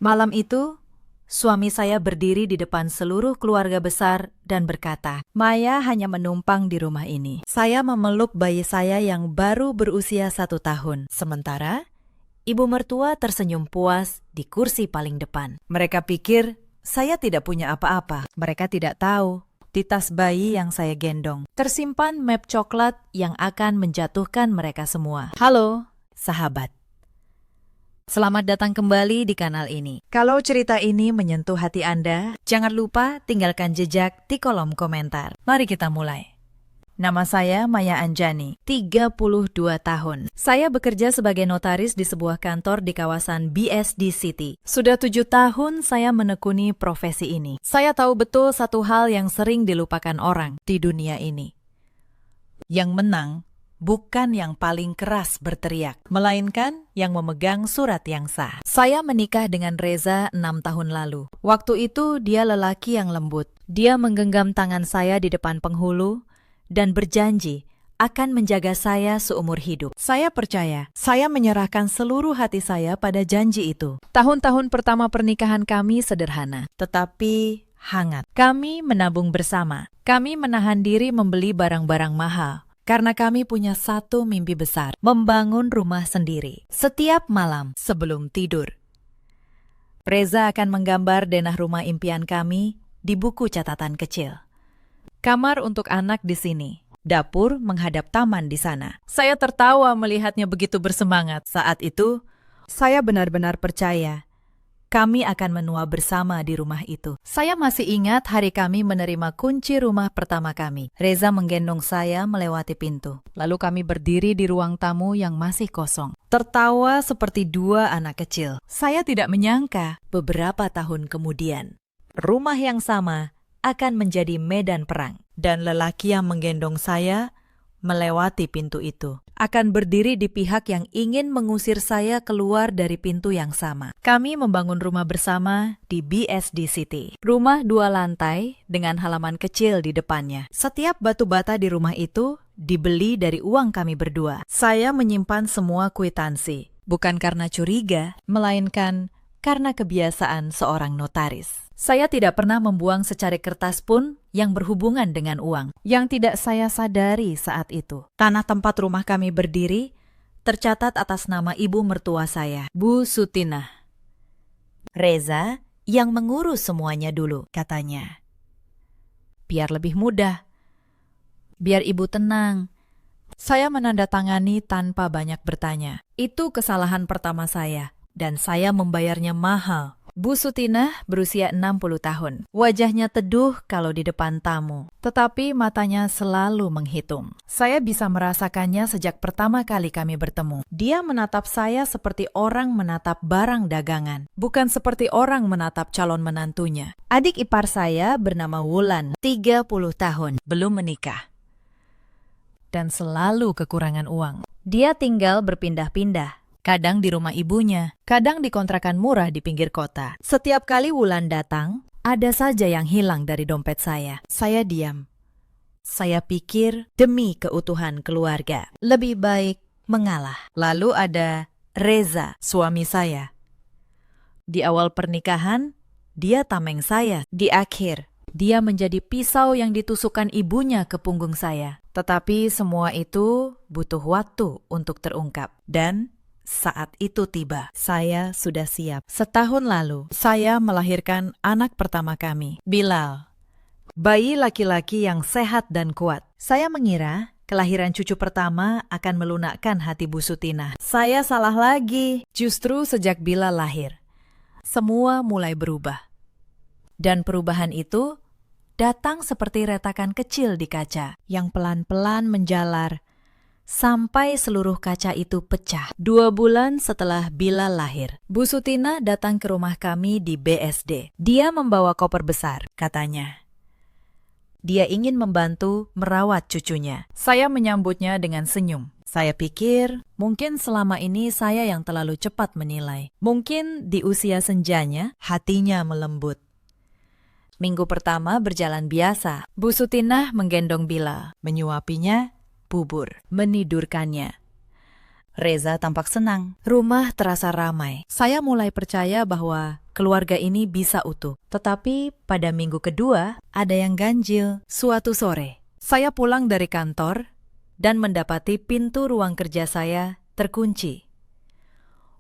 Malam itu, suami saya berdiri di depan seluruh keluarga besar dan berkata, "Maya hanya menumpang di rumah ini." Saya memeluk bayi saya yang baru berusia 1 tahun. Sementara, ibu mertua tersenyum puas di kursi paling depan. Mereka pikir saya tidak punya apa-apa. Mereka tidak tahu di tas bayi yang saya gendong tersimpan map coklat yang akan menjatuhkan mereka semua. Halo, sahabat. Selamat datang kembali di kanal ini. Kalau cerita ini menyentuh hati Anda, jangan lupa tinggalkan jejak di kolom komentar. Mari kita mulai. Nama saya Maya Anjani, 32 tahun. Saya bekerja sebagai notaris di sebuah kantor di kawasan BSD City. Sudah 7 tahun saya menekuni profesi ini. Saya tahu betul satu hal yang sering dilupakan orang di dunia ini. Yang menang bukan yang paling keras berteriak, melainkan yang memegang surat yang sah. Saya menikah dengan Reza 6 tahun lalu. Waktu itu dia lelaki yang lembut. Dia menggenggam tangan saya di depan penghulu dan berjanji akan menjaga saya seumur hidup. Saya percaya, saya menyerahkan seluruh hati saya pada janji itu. Tahun-tahun pertama pernikahan kami sederhana, tetapi hangat. Kami menabung bersama. Kami menahan diri membeli barang-barang mahal. Karena kami punya satu mimpi besar, membangun rumah sendiri. Setiap malam sebelum tidur, Reza akan menggambar denah rumah impian kami di buku catatan kecil. Kamar untuk anak di sini, dapur menghadap taman di sana. Saya tertawa melihatnya begitu bersemangat. Saat itu, saya benar-benar percaya kami akan menua bersama di rumah itu. Saya masih ingat hari kami menerima kunci rumah pertama kami. Reza menggendong saya melewati pintu. Lalu kami berdiri di ruang tamu yang masih kosong. Tertawa seperti dua anak kecil. Saya tidak menyangka beberapa tahun kemudian, rumah yang sama akan menjadi medan perang. Dan lelaki yang menggendong saya melewati pintu itu akan berdiri di pihak yang ingin mengusir saya keluar dari pintu yang sama. Kami membangun rumah bersama di BSD City. Rumah 2 lantai dengan halaman kecil di depannya. Setiap batu bata di rumah itu dibeli dari uang kami berdua. Saya menyimpan semua kwitansi, bukan karena curiga, melainkan karena kebiasaan seorang notaris. Saya tidak pernah membuang secari kertas pun yang berhubungan dengan uang, yang tidak saya sadari saat itu. Tanah tempat rumah kami berdiri tercatat atas nama ibu mertua saya, Bu Sutinah. Reza yang mengurus semuanya dulu, katanya. Biar lebih mudah, biar ibu tenang. Saya menandatangani tanpa banyak bertanya. Itu kesalahan pertama saya, dan saya membayarnya mahal. Bu Sutinah berusia 60 tahun. Wajahnya teduh kalau di depan tamu, tetapi matanya selalu menghitung. Saya bisa merasakannya sejak pertama kali kami bertemu. Dia menatap saya seperti orang menatap barang dagangan, bukan seperti orang menatap calon menantunya. Adik ipar saya bernama Wulan, 30 tahun, belum menikah, dan selalu kekurangan uang. Dia tinggal berpindah-pindah. Kadang di rumah ibunya, kadang di kontrakan murah di pinggir kota. Setiap kali Wulan datang, ada saja yang hilang dari dompet saya. Saya diam. Saya pikir demi keutuhan keluarga, lebih baik mengalah. Lalu ada Reza, suami saya. Di awal pernikahan, dia tameng saya. Di akhir, dia menjadi pisau yang ditusukkan ibunya ke punggung saya. Tetapi semua itu butuh waktu untuk terungkap. Dan saat itu tiba, saya sudah siap. Setahun lalu, saya melahirkan anak pertama kami, Bilal. Bayi laki-laki yang sehat dan kuat. Saya mengira kelahiran cucu pertama akan melunakkan hati Bu Sutinah. Saya salah lagi. Justru sejak Bilal lahir, semua mulai berubah. Dan perubahan itu datang seperti retakan kecil di kaca yang pelan-pelan menjalar sampai seluruh kaca itu pecah. 2 bulan setelah Bilal lahir, Bu Sutinah datang ke rumah kami di BSD. Dia membawa koper besar, katanya. Dia ingin membantu merawat cucunya. Saya menyambutnya dengan senyum. Saya pikir, mungkin selama ini saya yang terlalu cepat menilai. Mungkin di usia senjanya, hatinya melembut. Minggu pertama berjalan biasa. Bu Sutinah menggendong Bilal, menyuapinya bubur, menidurkannya. Reza tampak senang. Rumah terasa ramai. Saya mulai percaya bahwa keluarga ini bisa utuh. Tetapi pada minggu kedua, ada yang ganjil. Suatu sore, saya pulang dari kantor dan mendapati pintu ruang kerja saya terkunci.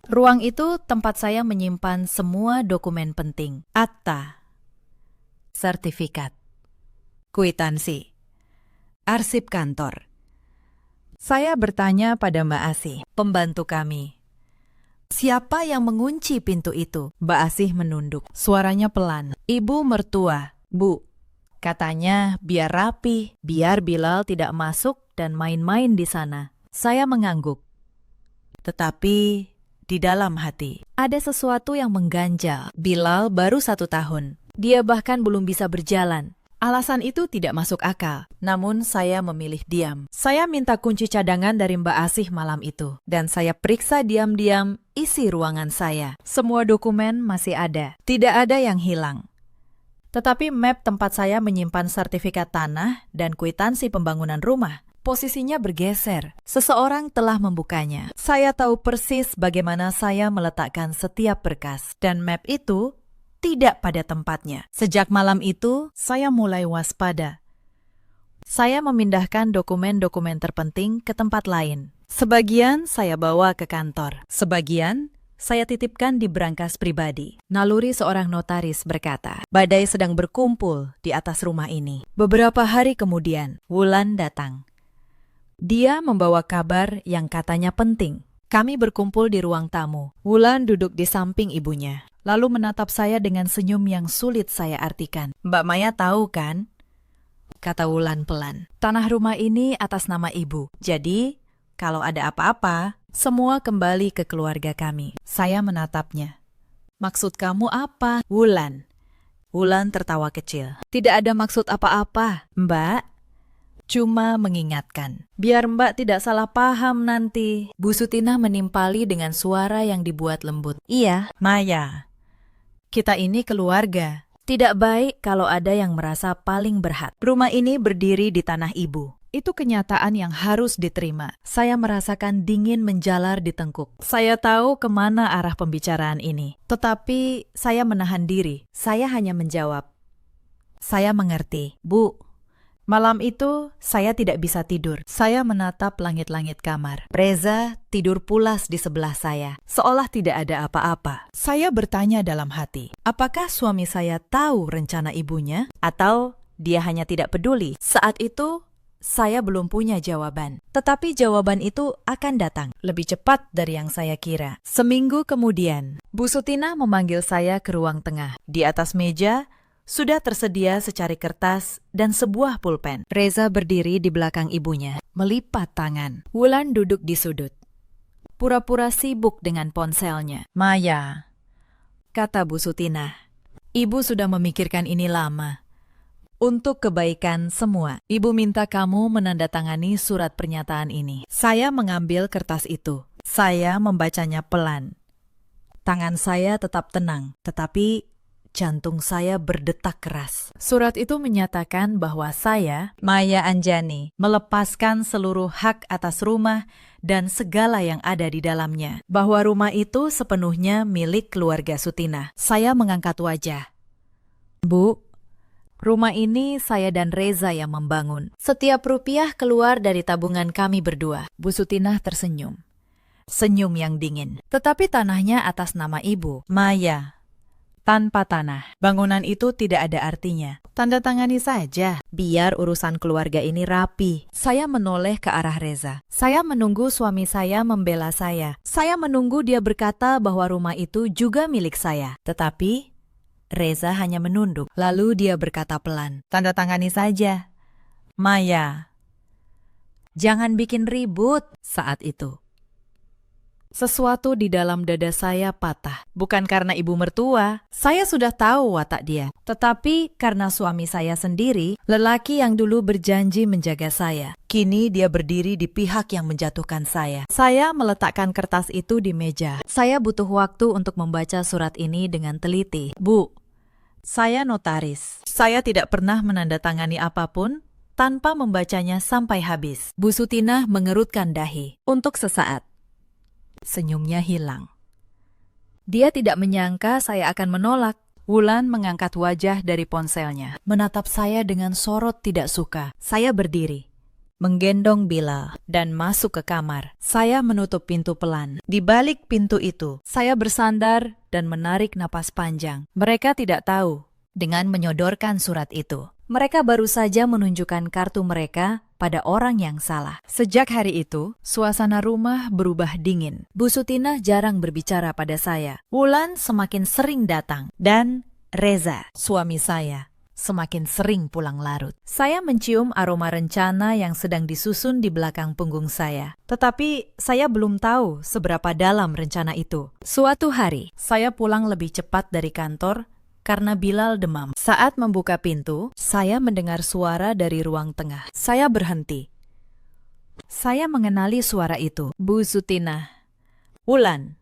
Ruang itu tempat saya menyimpan semua dokumen penting. Akta, sertifikat, kwitansi, arsip kantor. Saya bertanya pada Mbak Asih, pembantu kami. Siapa yang mengunci pintu itu? Mbak Asih menunduk. Suaranya pelan. Ibu mertua, Bu. Katanya biar rapi, biar Bilal tidak masuk dan main-main di sana. Saya mengangguk. Tetapi di dalam hati, ada sesuatu yang mengganjal. Bilal baru 1 tahun. Dia bahkan belum bisa berjalan. Alasan itu tidak masuk akal, namun saya memilih diam. Saya minta kunci cadangan dari Mbak Asih malam itu, dan saya periksa diam-diam isi ruangan saya. Semua dokumen masih ada, tidak ada yang hilang. Tetapi map tempat saya menyimpan sertifikat tanah dan kwitansi pembangunan rumah, posisinya bergeser. Seseorang telah membukanya. Saya tahu persis bagaimana saya meletakkan setiap berkas, dan map itu tidak pada tempatnya. Sejak malam itu, saya mulai waspada. Saya memindahkan dokumen-dokumen terpenting ke tempat lain. Sebagian saya bawa ke kantor. Sebagian saya titipkan di brankas pribadi. Naluri seorang notaris berkata, badai sedang berkumpul di atas rumah ini. Beberapa hari kemudian, Wulan datang. Dia membawa kabar yang katanya penting. Kami berkumpul di ruang tamu. Wulan duduk di samping ibunya, lalu menatap saya dengan senyum yang sulit saya artikan. Mbak Maya tahu kan? Kata Wulan pelan. Tanah rumah ini atas nama ibu. Jadi, kalau ada apa-apa, semua kembali ke keluarga kami. Saya menatapnya. Maksud kamu apa, Wulan? Wulan tertawa kecil. Tidak ada maksud apa-apa, Mbak. Cuma mengingatkan. Biar Mbak tidak salah paham nanti. Bu Sutina menimpali dengan suara yang dibuat lembut. Iya, Maya. Kita ini keluarga. Tidak baik kalau ada yang merasa paling berhak. Rumah ini berdiri di tanah ibu. Itu kenyataan yang harus diterima. Saya merasakan dingin menjalar di tengkuk. Saya tahu kemana arah pembicaraan ini. Tetapi saya menahan diri. Saya hanya menjawab. Saya mengerti, Bu. Malam itu, saya tidak bisa tidur. Saya menatap langit-langit kamar. Reza tidur pulas di sebelah saya, seolah tidak ada apa-apa. Saya bertanya dalam hati, apakah suami saya tahu rencana ibunya? Atau dia hanya tidak peduli? Saat itu, saya belum punya jawaban. Tetapi jawaban itu akan datang lebih cepat dari yang saya kira. Seminggu kemudian, Bu Sutina memanggil saya ke ruang tengah. Di atas meja, sudah tersedia secari kertas dan sebuah pulpen. Reza berdiri di belakang ibunya, melipat tangan. Wulan duduk di sudut, pura-pura sibuk dengan ponselnya. Maya, kata Bu Sutina, ibu sudah memikirkan ini lama. Untuk kebaikan semua, ibu minta kamu menandatangani surat pernyataan ini. Saya mengambil kertas itu. Saya membacanya pelan. Tangan saya tetap tenang, tetapi jantung saya berdetak keras. Surat itu menyatakan bahwa saya, Maya Anjani, melepaskan seluruh hak atas rumah dan segala yang ada di dalamnya. Bahwa rumah itu sepenuhnya milik keluarga Sutina. Saya mengangkat wajah. Bu, rumah ini saya dan Reza yang membangun. Setiap rupiah keluar dari tabungan kami berdua. Bu Sutina tersenyum. Senyum yang dingin. Tetapi tanahnya atas nama ibu, Maya. Tanpa tanah, bangunan itu tidak ada artinya. Tanda tangani saja, biar urusan keluarga ini rapi. Saya menoleh ke arah Reza. Saya menunggu suami saya membela saya. Saya menunggu dia berkata bahwa rumah itu juga milik saya. Tetapi Reza hanya menunduk. Lalu dia berkata pelan, tanda tangani saja. Maya, jangan bikin ribut. Saat itu sesuatu di dalam dada saya patah. Bukan karena ibu mertua, saya sudah tahu watak dia. Tetapi karena suami saya sendiri, lelaki yang dulu berjanji menjaga saya. Kini dia berdiri di pihak yang menjatuhkan saya. Saya meletakkan kertas itu di meja. Saya butuh waktu untuk membaca surat ini dengan teliti. Bu, saya notaris. Saya tidak pernah menandatangani apapun tanpa membacanya sampai habis. Bu Sutina mengerutkan dahi. Untuk sesaat, Senyumnya hilang. Dia tidak menyangka saya akan menolak. Wulan mengangkat wajah dari ponselnya, menatap saya dengan sorot tidak suka. Saya berdiri, menggendong Bilal, dan masuk ke kamar. Saya menutup pintu pelan. Di balik pintu itu, saya bersandar dan menarik napas panjang. Mereka tidak tahu dengan menyodorkan surat itu. Mereka baru saja menunjukkan kartu mereka pada orang yang salah. Sejak hari itu, suasana rumah berubah dingin. Bu Sutinah jarang berbicara pada saya. Wulan semakin sering datang. Dan Reza, suami saya, semakin sering pulang larut. Saya mencium aroma rencana yang sedang disusun di belakang punggung saya. Tetapi saya belum tahu seberapa dalam rencana itu. Suatu hari, saya pulang lebih cepat dari kantor karena Bilal demam. Saat membuka pintu, saya mendengar suara dari ruang tengah. Saya berhenti. Saya mengenali suara itu. Bu Sutinah, Wulan,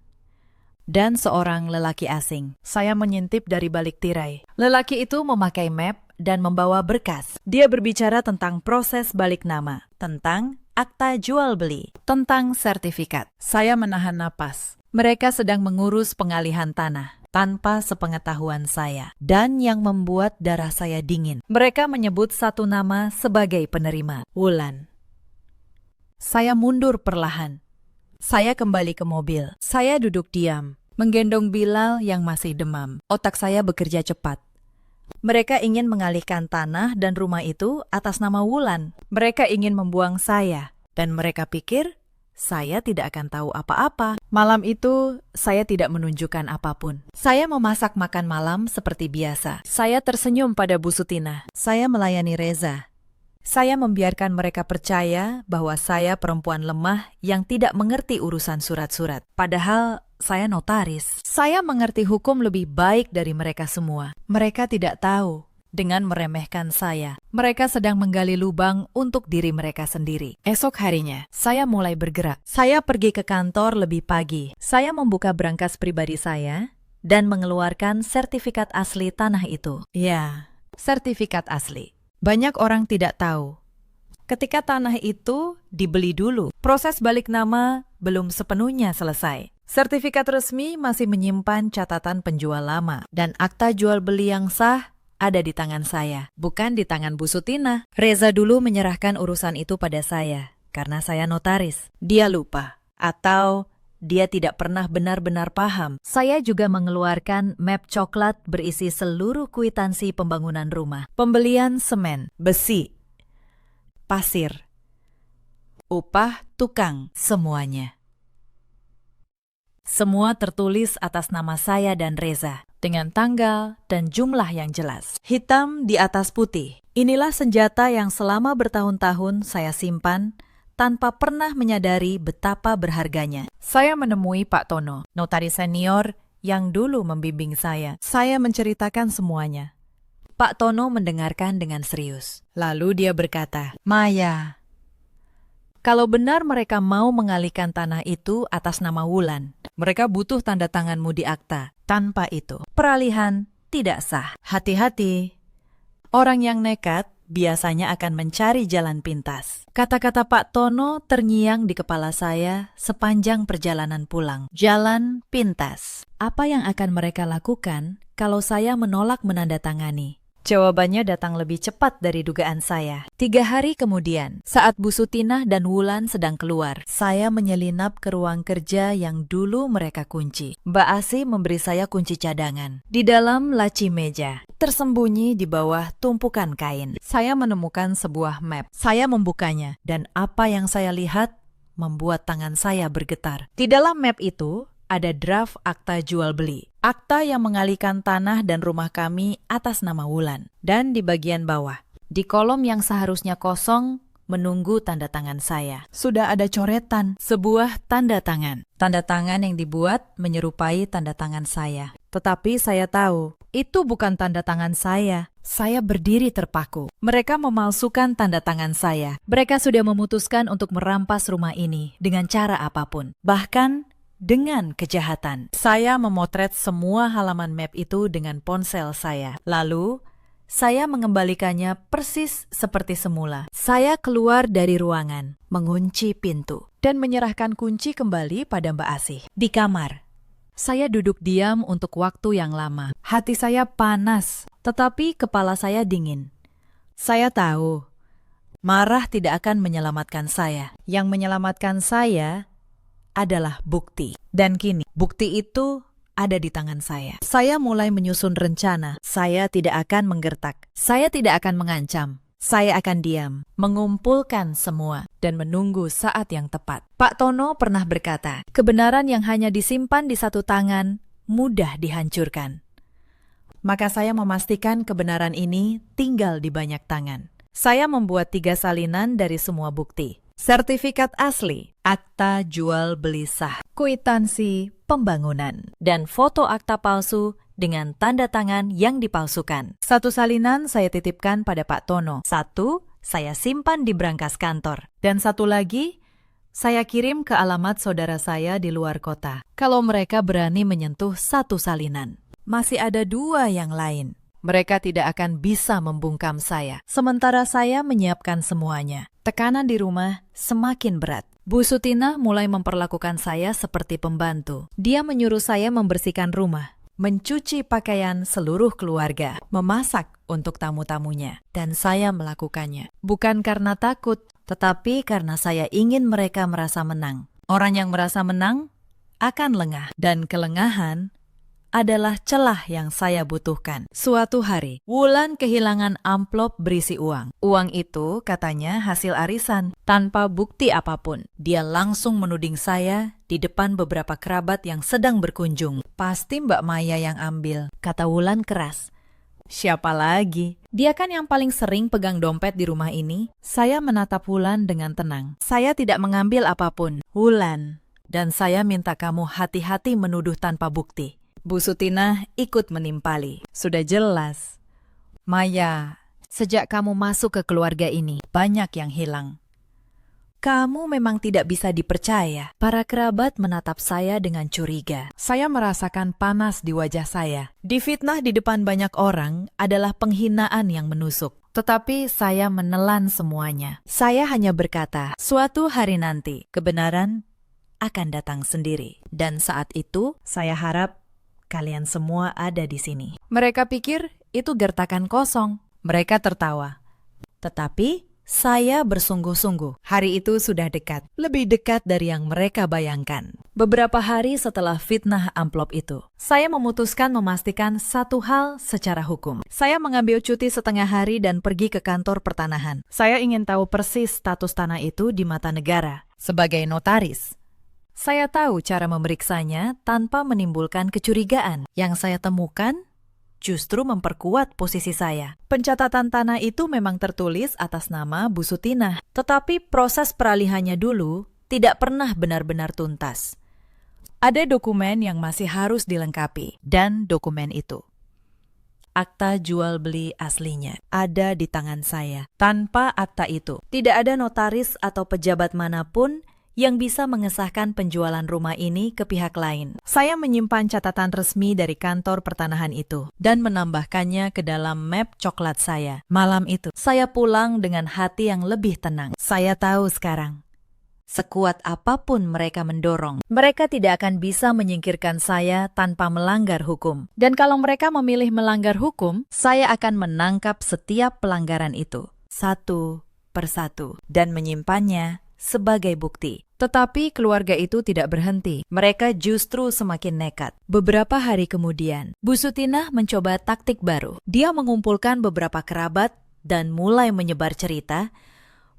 dan seorang lelaki asing. Saya menyintip dari balik tirai. Lelaki itu memakai map dan membawa berkas. Dia berbicara tentang proses balik nama, tentang akta jual beli, tentang sertifikat. Saya menahan napas. Mereka sedang mengurus pengalihan tanah tanpa sepengetahuan saya, dan yang membuat darah saya dingin. Mereka menyebut satu nama sebagai penerima, Wulan. Saya mundur perlahan. Saya kembali ke mobil. Saya duduk diam, menggendong Bilal yang masih demam. Otak saya bekerja cepat. Mereka ingin mengalihkan tanah dan rumah itu atas nama Wulan. Mereka ingin membuang saya, dan mereka pikir saya tidak akan tahu apa-apa. Malam itu, saya tidak menunjukkan apapun. Saya memasak makan malam seperti biasa. Saya tersenyum pada Bu Sutinah. Saya melayani Reza. Saya membiarkan mereka percaya bahwa saya perempuan lemah yang tidak mengerti urusan surat-surat. Padahal saya notaris. Saya mengerti hukum lebih baik dari mereka semua. Mereka tidak tahu. Dengan meremehkan saya, mereka sedang menggali lubang untuk diri mereka sendiri. Esok harinya, saya mulai bergerak. Saya pergi ke kantor lebih pagi. Saya membuka brankas pribadi saya dan mengeluarkan sertifikat asli tanah itu. Ya, sertifikat asli. Banyak orang tidak tahu. Ketika tanah itu dibeli dulu, proses balik nama belum sepenuhnya selesai. Sertifikat resmi masih menyimpan catatan penjual lama, dan akta jual beli yang sah ada di tangan saya, bukan di tangan Bu Sutinah. Reza dulu menyerahkan urusan itu pada saya, karena saya notaris. Dia lupa, atau dia tidak pernah benar-benar paham. Saya juga mengeluarkan map coklat berisi seluruh kwitansi pembangunan rumah, pembelian semen, besi, pasir, upah tukang, semuanya. Semua tertulis atas nama saya dan Reza, dengan tanggal dan jumlah yang jelas. Hitam di atas putih. Inilah senjata yang selama bertahun-tahun saya simpan tanpa pernah menyadari betapa berharganya. Saya menemui Pak Tono, notaris senior yang dulu membimbing saya. Saya menceritakan semuanya. Pak Tono mendengarkan dengan serius. Lalu dia berkata, "Maya, kalau benar mereka mau mengalihkan tanah itu atas nama Wulan, mereka butuh tanda tanganmu di akta. Tanpa itu, peralihan tidak sah. Hati-hati. Orang yang nekat biasanya akan mencari jalan pintas." Kata-kata Pak Tono terngiang di kepala saya sepanjang perjalanan pulang. Jalan pintas. Apa yang akan mereka lakukan kalau saya menolak menandatangani? Jawabannya datang lebih cepat dari dugaan saya. 3 hari kemudian, saat Bu Sutinah dan Wulan sedang keluar, saya menyelinap ke ruang kerja yang dulu mereka kunci. Mbak Asi memberi saya kunci cadangan. Di dalam laci meja, tersembunyi di bawah tumpukan kain, saya menemukan sebuah map. Saya membukanya, dan apa yang saya lihat membuat tangan saya bergetar. Di dalam map itu, ada draft akta jual beli. Akta yang mengalihkan tanah dan rumah kami atas nama Wulan. Dan di bagian bawah, di kolom yang seharusnya kosong, menunggu tanda tangan saya. Sudah ada coretan, sebuah tanda tangan. Tanda tangan yang dibuat menyerupai tanda tangan saya. Tetapi saya tahu, itu bukan tanda tangan saya. Saya berdiri terpaku. Mereka memalsukan tanda tangan saya. Mereka sudah memutuskan untuk merampas rumah ini dengan cara apapun. Bahkan dengan kejahatan. Saya memotret semua halaman map itu dengan ponsel saya. Lalu, saya mengembalikannya persis seperti semula. Saya keluar dari ruangan, mengunci pintu, dan menyerahkan kunci kembali pada Mbak Asih. Di kamar, saya duduk diam untuk waktu yang lama. Hati saya panas, tetapi kepala saya dingin. Saya tahu, marah tidak akan menyelamatkan saya. Yang menyelamatkan saya adalah bukti. Dan kini, bukti itu ada di tangan saya. Saya mulai menyusun rencana. Saya tidak akan menggertak. Saya tidak akan mengancam. Saya akan diam, mengumpulkan semua, dan menunggu saat yang tepat. Pak Tono pernah berkata, kebenaran yang hanya disimpan di satu tangan, mudah dihancurkan. Maka saya memastikan kebenaran ini tinggal di banyak tangan. Saya membuat 3 salinan dari semua bukti. Sertifikat asli, akta jual beli sah, kwitansi pembangunan, dan foto akta palsu dengan tanda tangan yang dipalsukan. 1 salinan saya titipkan pada Pak Tono. 1 saya simpan di brankas kantor. Dan 1 lagi saya kirim ke alamat saudara saya di luar kota. Kalau mereka berani menyentuh 1 salinan. Masih ada 2 yang lain. Mereka tidak akan bisa membungkam saya. Sementara saya menyiapkan semuanya. Tekanan di rumah semakin berat. Bu Sutina mulai memperlakukan saya seperti pembantu. Dia menyuruh saya membersihkan rumah, mencuci pakaian seluruh keluarga, memasak untuk tamu-tamunya. Dan saya melakukannya. Bukan karena takut, tetapi karena saya ingin mereka merasa menang. Orang yang merasa menang akan lengah. Dan kelengahan adalah celah yang saya butuhkan. Suatu hari, Wulan kehilangan amplop berisi uang. Uang itu katanya hasil arisan, tanpa bukti apapun. Dia langsung menuding saya di depan beberapa kerabat yang sedang berkunjung. Pasti Mbak Maya yang ambil, kata Wulan keras. Siapa lagi? Dia kan yang paling sering pegang dompet di rumah ini. Saya menatap Wulan dengan tenang. Saya tidak mengambil apapun. Wulan, dan saya minta kamu hati-hati menuduh tanpa bukti. Bu Sutina ikut menimpali. Sudah jelas. Maya, sejak kamu masuk ke keluarga ini, banyak yang hilang. Kamu memang tidak bisa dipercaya. Para kerabat menatap saya dengan curiga. Saya merasakan panas di wajah saya. Difitnah di depan banyak orang adalah penghinaan yang menusuk. Tetapi saya menelan semuanya. Saya hanya berkata, suatu hari nanti, kebenaran akan datang sendiri. Dan saat itu, saya harap kalian semua ada di sini. Mereka pikir itu gertakan kosong. Mereka tertawa. Tetapi saya bersungguh-sungguh. Hari itu sudah dekat. Lebih dekat dari yang mereka bayangkan. Beberapa hari setelah fitnah amplop itu, saya memutuskan memastikan satu hal secara hukum. Saya mengambil cuti setengah hari dan pergi ke kantor pertanahan. Saya ingin tahu persis status tanah itu di mata negara. Sebagai notaris, saya tahu cara memeriksanya tanpa menimbulkan kecurigaan. Yang saya temukan justru memperkuat posisi saya. Pencatatan tanah itu memang tertulis atas nama Bu Sutina, tetapi proses peralihannya dulu tidak pernah benar-benar tuntas. Ada dokumen yang masih harus dilengkapi, dan dokumen itu, akta jual beli aslinya, ada di tangan saya. Tanpa akta itu, tidak ada notaris atau pejabat manapun yang bisa mengesahkan penjualan rumah ini ke pihak lain. Saya menyimpan catatan resmi dari kantor pertanahan itu dan menambahkannya ke dalam map coklat saya. Malam itu, saya pulang dengan hati yang lebih tenang. Saya tahu sekarang, sekuat apapun mereka mendorong, mereka tidak akan bisa menyingkirkan saya tanpa melanggar hukum. Dan kalau mereka memilih melanggar hukum, saya akan menangkap setiap pelanggaran itu, satu persatu, dan menyimpannya sebagai bukti. Tetapi keluarga itu tidak berhenti. Mereka justru semakin nekat. Beberapa hari kemudian, Bu Sutina mencoba taktik baru. Dia mengumpulkan beberapa kerabat dan mulai menyebar cerita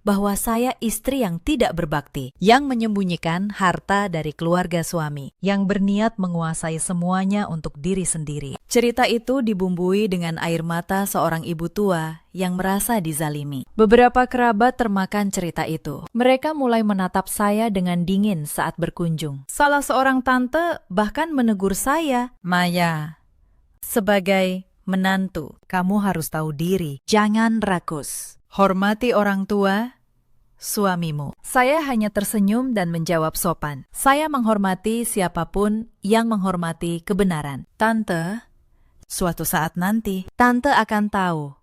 bahwa saya istri yang tidak berbakti, yang menyembunyikan harta dari keluarga suami, yang berniat menguasai semuanya untuk diri sendiri. Cerita itu dibumbui dengan air mata seorang ibu tua yang merasa dizalimi. Beberapa kerabat termakan cerita itu. Mereka mulai menatap saya dengan dingin saat berkunjung. Salah seorang tante bahkan menegur saya, "Maya, sebagai menantu, kamu harus tahu diri. Jangan rakus. Hormati orang tua, suamimu." Saya hanya tersenyum dan menjawab sopan. Saya menghormati siapapun yang menghormati kebenaran. Tante, suatu saat nanti, Tante akan tahu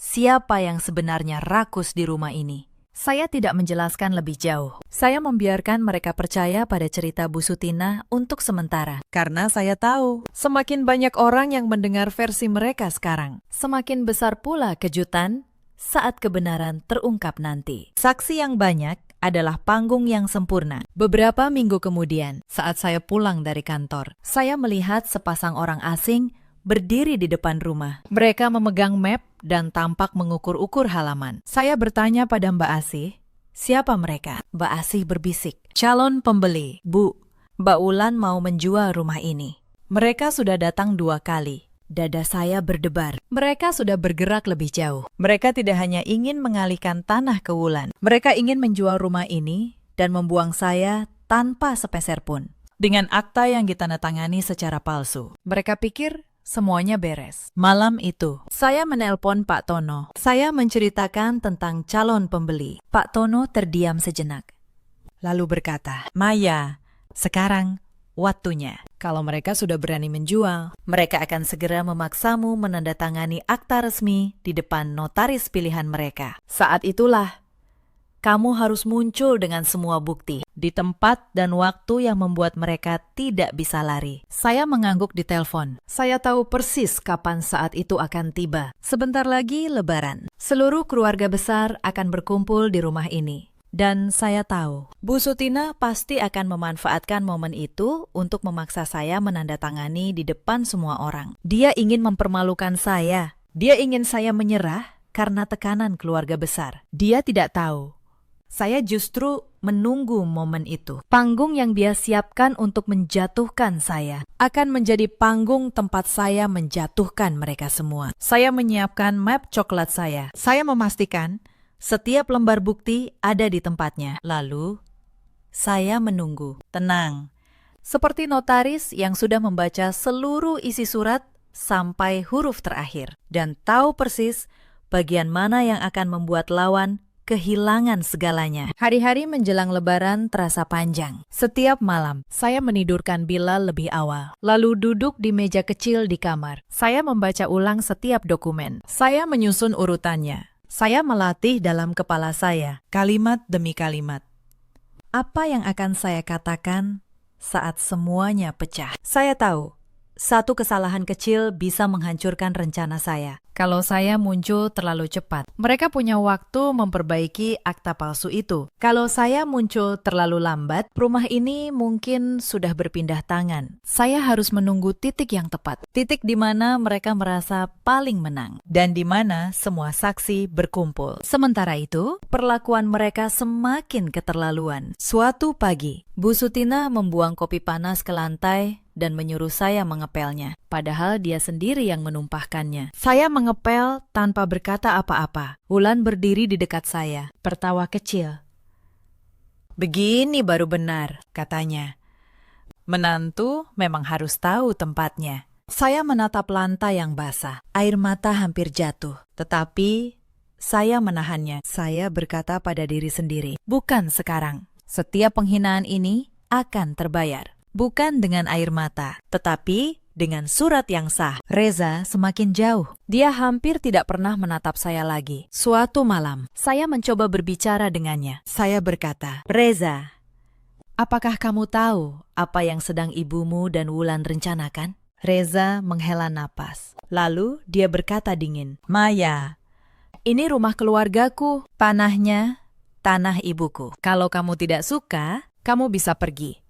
siapa yang sebenarnya rakus di rumah ini. Saya tidak menjelaskan lebih jauh. Saya membiarkan mereka percaya pada cerita Bu Sutina untuk sementara. Karena saya tahu, semakin banyak orang yang mendengar versi mereka sekarang, semakin besar pula kejutan saat kebenaran terungkap nanti. Saksi yang banyak adalah panggung yang sempurna. Beberapa minggu kemudian, saat saya pulang dari kantor, saya melihat sepasang orang asing berdiri di depan rumah. Mereka memegang map dan tampak mengukur-ukur halaman. Saya bertanya pada Mbak Asih, siapa mereka? Mbak Asih berbisik, calon pembeli. Bu, Mbak Ulan mau menjual rumah ini. Mereka sudah datang 2 kali. Dada saya berdebar. Mereka sudah bergerak lebih jauh. Mereka tidak hanya ingin mengalihkan tanah ke Wulan. Mereka ingin menjual rumah ini dan membuang saya tanpa sepeser pun. Dengan akta yang ditandatangani secara palsu. Mereka pikir semuanya beres. Malam itu, saya menelpon Pak Tono. Saya menceritakan tentang calon pembeli. Pak Tono terdiam sejenak. Lalu berkata, Maya, sekarang waktunya. Kalau mereka sudah berani menjual, mereka akan segera memaksamu menandatangani akta resmi di depan notaris pilihan mereka. Saat itulah, kamu harus muncul dengan semua bukti di tempat dan waktu yang membuat mereka tidak bisa lari. Saya mengangguk di telepon. Saya tahu persis kapan saat itu akan tiba. Sebentar lagi Lebaran. Seluruh keluarga besar akan berkumpul di rumah ini. Dan saya tahu, Bu Sutina pasti akan memanfaatkan momen itu untuk memaksa saya menandatangani di depan semua orang. Dia ingin mempermalukan saya. Dia ingin saya menyerah karena tekanan keluarga besar. Dia tidak tahu. Saya justru menunggu momen itu. Panggung yang dia siapkan untuk menjatuhkan saya akan menjadi panggung tempat saya menjatuhkan mereka semua. Saya menyiapkan map coklat saya. Saya memastikan setiap lembar bukti ada di tempatnya. Lalu, saya menunggu. Tenang. Seperti notaris yang sudah membaca seluruh isi surat sampai huruf terakhir. Dan tahu persis bagian mana yang akan membuat lawan kehilangan segalanya. Hari-hari menjelang Lebaran terasa panjang. Setiap malam, saya menidurkan Bilal lebih awal. Lalu duduk di meja kecil di kamar. Saya membaca ulang setiap dokumen. Saya menyusun urutannya. Saya melatih dalam kepala saya, kalimat demi kalimat. Apa yang akan saya katakan saat semuanya pecah? Saya tahu, satu kesalahan kecil bisa menghancurkan rencana saya. Kalau saya muncul terlalu cepat, mereka punya waktu memperbaiki akta palsu itu. Kalau saya muncul terlalu lambat, rumah ini mungkin sudah berpindah tangan. Saya harus menunggu titik yang tepat. Titik di mana mereka merasa paling menang. Dan di mana semua saksi berkumpul. Sementara itu, perlakuan mereka semakin keterlaluan. Suatu pagi, Bu Sutina membuang kopi panas ke lantai dan menyuruh saya mengepelnya, padahal dia sendiri yang menumpahkannya. Saya mengepel tanpa berkata apa-apa. Wulan berdiri di dekat saya, tertawa kecil. Begini baru benar, katanya. Menantu memang harus tahu tempatnya. Saya menatap lantai yang basah. Air mata hampir jatuh, tetapi saya menahannya. Saya berkata pada diri sendiri, bukan sekarang. Setiap penghinaan ini akan terbayar. Bukan dengan air mata, tetapi dengan surat yang sah. Reza semakin jauh. Dia hampir tidak pernah menatap saya lagi. Suatu malam, saya mencoba berbicara dengannya. Saya berkata, Reza, apakah kamu tahu apa yang sedang ibumu dan Wulan rencanakan? Reza menghela napas. Lalu dia berkata dingin, Maya, ini rumah keluargaku. Tanahnya, tanah ibuku. Kalau kamu tidak suka, kamu bisa pergi.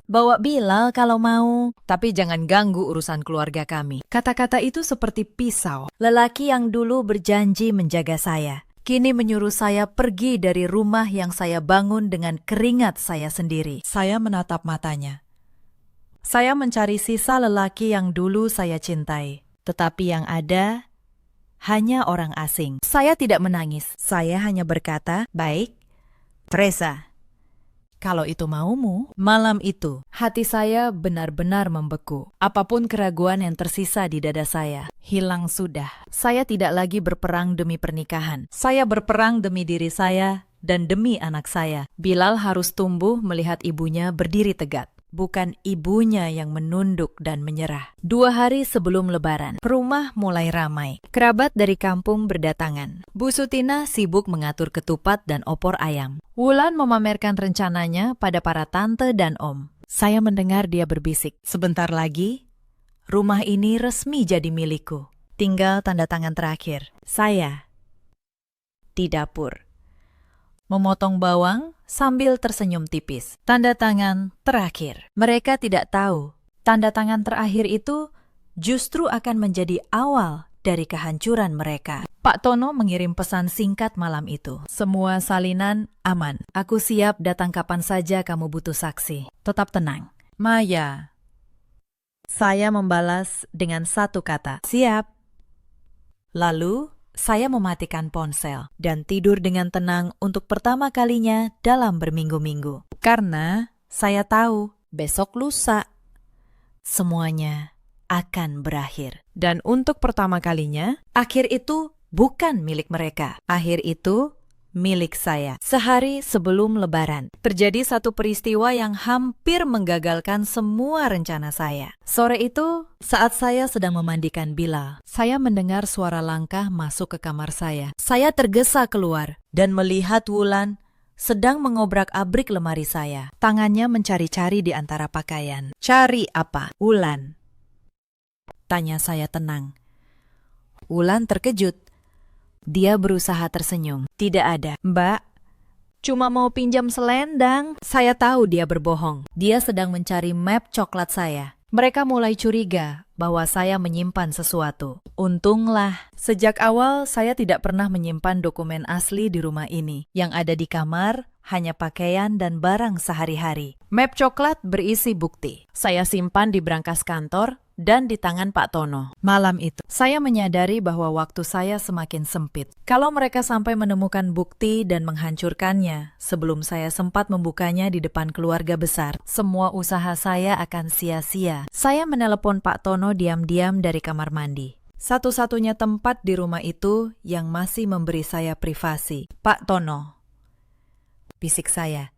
Bawa Bilal kalau mau, tapi jangan ganggu urusan keluarga kami. Kata-kata itu seperti pisau. Lelaki yang dulu berjanji menjaga saya, kini menyuruh saya pergi dari rumah yang saya bangun dengan keringat saya sendiri. Saya menatap matanya. Saya mencari sisa lelaki yang dulu saya cintai, tetapi yang ada hanya orang asing. Saya tidak menangis. Saya hanya berkata, baik, Reza. Kalau itu maumu, malam itu, hati saya benar-benar membeku. Apapun keraguan yang tersisa di dada saya, hilang sudah. Saya tidak lagi berperang demi pernikahan. Saya berperang demi diri saya dan demi anak saya. Bilal harus tumbuh melihat ibunya berdiri tegak. bukan ibunya yang menunduk dan menyerah. 2 hari sebelum Lebaran, rumah mulai ramai. Kerabat dari kampung berdatangan. Bu Sutina sibuk mengatur ketupat dan opor ayam. Wulan memamerkan rencananya pada para tante dan om. Saya mendengar dia berbisik, "Sebentar lagi, rumah ini resmi jadi milikku. Tinggal tanda tangan terakhir." Saya di dapur memotong bawang sambil tersenyum tipis. Tanda tangan terakhir. Mereka tidak tahu, tanda tangan terakhir itu justru akan menjadi awal dari kehancuran mereka. Pak Tono mengirim pesan singkat malam itu. "Semua salinan aman. Aku siap datang kapan saja kamu butuh saksi. Tetap tenang. Maya." Saya membalas dengan satu kata, "Siap." Lalu, saya mematikan ponsel dan tidur dengan tenang untuk pertama kalinya dalam berminggu-minggu. Karena saya tahu besok lusa semuanya akan berakhir. Dan untuk pertama kalinya, akhir itu bukan milik mereka. Akhir itu milik saya. Sehari sebelum Lebaran, terjadi satu peristiwa yang hampir menggagalkan semua rencana saya. Sore itu, saat saya sedang memandikan Bilal, saya mendengar suara langkah masuk ke kamar saya. Saya tergesa keluar dan melihat Wulan sedang mengobrak-abrik lemari saya. Tangannya mencari-cari di antara pakaian. "Cari apa, Wulan?" tanya saya tenang. Wulan terkejut. Dia berusaha tersenyum. "Tidak ada, Mbak. Cuma mau pinjam selendang." Saya tahu dia berbohong. Dia sedang mencari map coklat saya. Mereka mulai curiga bahwa saya menyimpan sesuatu. Untunglah, sejak awal saya tidak pernah menyimpan dokumen asli di rumah ini. Yang ada di kamar hanya pakaian dan barang sehari-hari. Map coklat berisi bukti. Saya simpan di brankas kantor dan di tangan Pak Tono. Malam itu, saya menyadari bahwa waktu saya semakin sempit. Kalau mereka sampai menemukan bukti dan menghancurkannya sebelum saya sempat membukanya di depan keluarga besar, semua usaha saya akan sia-sia. Saya menelepon Pak Tono diam-diam dari kamar mandi. Satu-satunya tempat di rumah itu yang masih memberi saya privasi. "Pak Tono," bisik saya.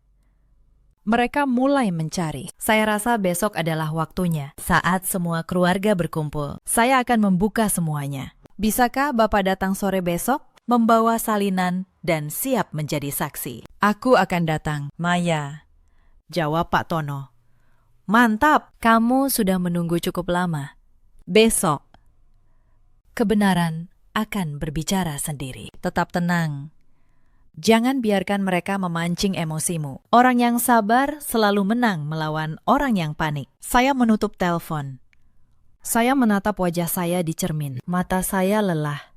Mereka mulai mencari. Saya rasa besok adalah waktunya. Saat semua keluarga berkumpul, saya akan membuka semuanya. Bisakah Bapak datang sore besok, membawa salinan dan siap menjadi saksi? "Aku akan datang, Maya," jawab Pak Tono. "Mantap, kamu sudah menunggu cukup lama. Besok, kebenaran akan berbicara sendiri. Tetap tenang. Jangan biarkan mereka memancing emosimu. Orang yang sabar selalu menang melawan orang yang panik." Saya menutup telepon. Saya menatap wajah saya di cermin. Mata saya lelah.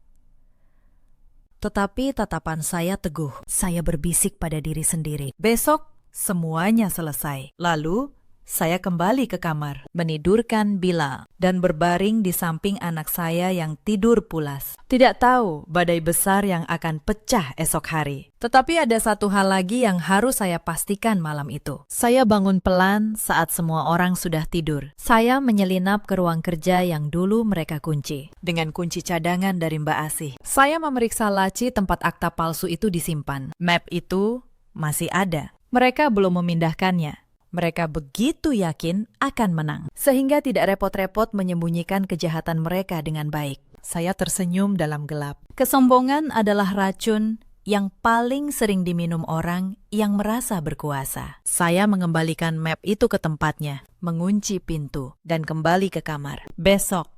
Tetapi tatapan saya teguh. Saya berbisik pada diri sendiri. Besok semuanya selesai. Lalu saya kembali ke kamar, menidurkan Bilal, dan berbaring di samping anak saya yang tidur pulas. Tidak tahu badai besar yang akan pecah esok hari. Tetapi ada satu hal lagi yang harus saya pastikan malam itu. Saya bangun pelan saat semua orang sudah tidur. Saya menyelinap ke ruang kerja yang dulu mereka kunci, dengan kunci cadangan dari Mbak Asih. Saya memeriksa laci tempat akta palsu itu disimpan. Map itu masih ada. Mereka belum memindahkannya. Mereka begitu yakin akan menang, sehingga tidak repot-repot menyembunyikan kejahatan mereka dengan baik. Saya tersenyum dalam gelap. Kesombongan adalah racun yang paling sering diminum orang yang merasa berkuasa. Saya mengembalikan map itu ke tempatnya, mengunci pintu, dan kembali ke kamar. Besok,